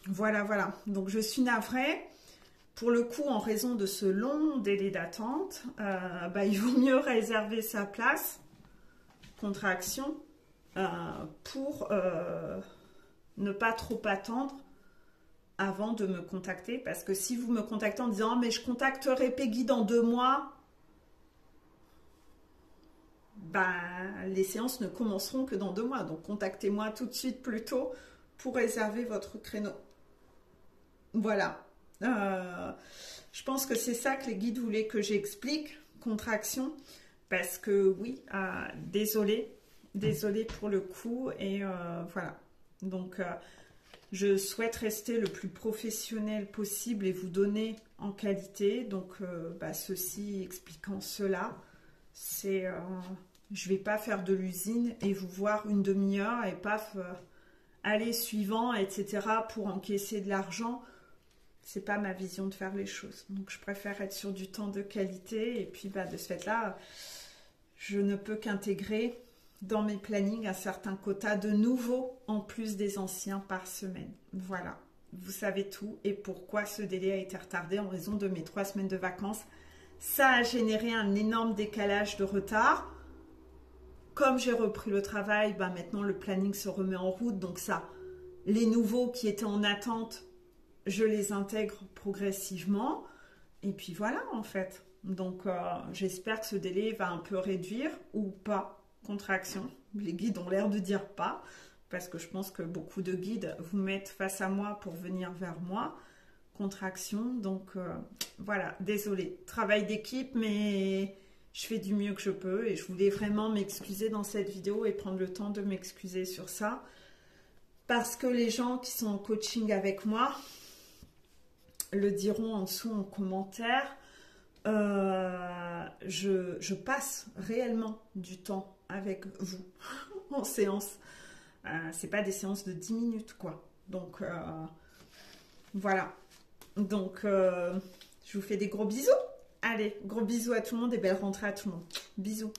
Voilà. Donc, je suis navrée. Pour le coup, en raison de ce long délai d'attente, il vaut mieux réserver sa place, contraction, pour ne pas trop attendre avant de me contacter. Parce que si vous me contactez en disant « mais je contacterai Peggy dans 2 mois », les séances ne commenceront que dans 2 mois. Donc, contactez-moi tout de suite plus tôt pour réserver votre créneau. Voilà. Je pense que c'est ça que les guides voulaient que j'explique, contraction, parce que oui, désolée pour le coup, et voilà. Donc, je souhaite rester le plus professionnel possible et vous donner en qualité. Donc, ceci expliquant cela, c'est, je vais pas faire de l'usine et vous voir une demi-heure et paf, aller suivant, etc. pour encaisser de l'argent. C'est pas ma vision de faire les choses. Donc, je préfère être sur du temps de qualité. Et puis, de ce fait-là, je ne peux qu'intégrer dans mes plannings un certain quota de nouveaux en plus des anciens par semaine. Voilà. vous savez tout et pourquoi ce délai a été retardé en raison de mes 3 semaines de vacances. Ça a généré un énorme décalage de retard. Comme j'ai repris le travail, bah maintenant le planning se remet en route. Donc ça, les nouveaux qui étaient en attente, je les intègre progressivement. Et puis voilà en fait. Donc j'espère que ce délai va un peu réduire ou pas. Contraction. Les guides ont l'air de dire pas. Parce que je pense que beaucoup de guides vous mettent face à moi pour venir vers moi. Contraction. Donc voilà, désolée. Travail d'équipe, mais je fais du mieux que je peux. Et je voulais vraiment m'excuser dans cette vidéo et prendre le temps de m'excuser sur ça. Parce que les gens qui sont en coaching avec moi le diront en dessous en commentaire. Je passe réellement du temps avec vous en séance. C'est pas des séances de 10 minutes quoi. Donc voilà. Donc je vous fais des gros bisous. Allez, gros bisous à tout le monde et belle rentrée à tout le monde. Bisous.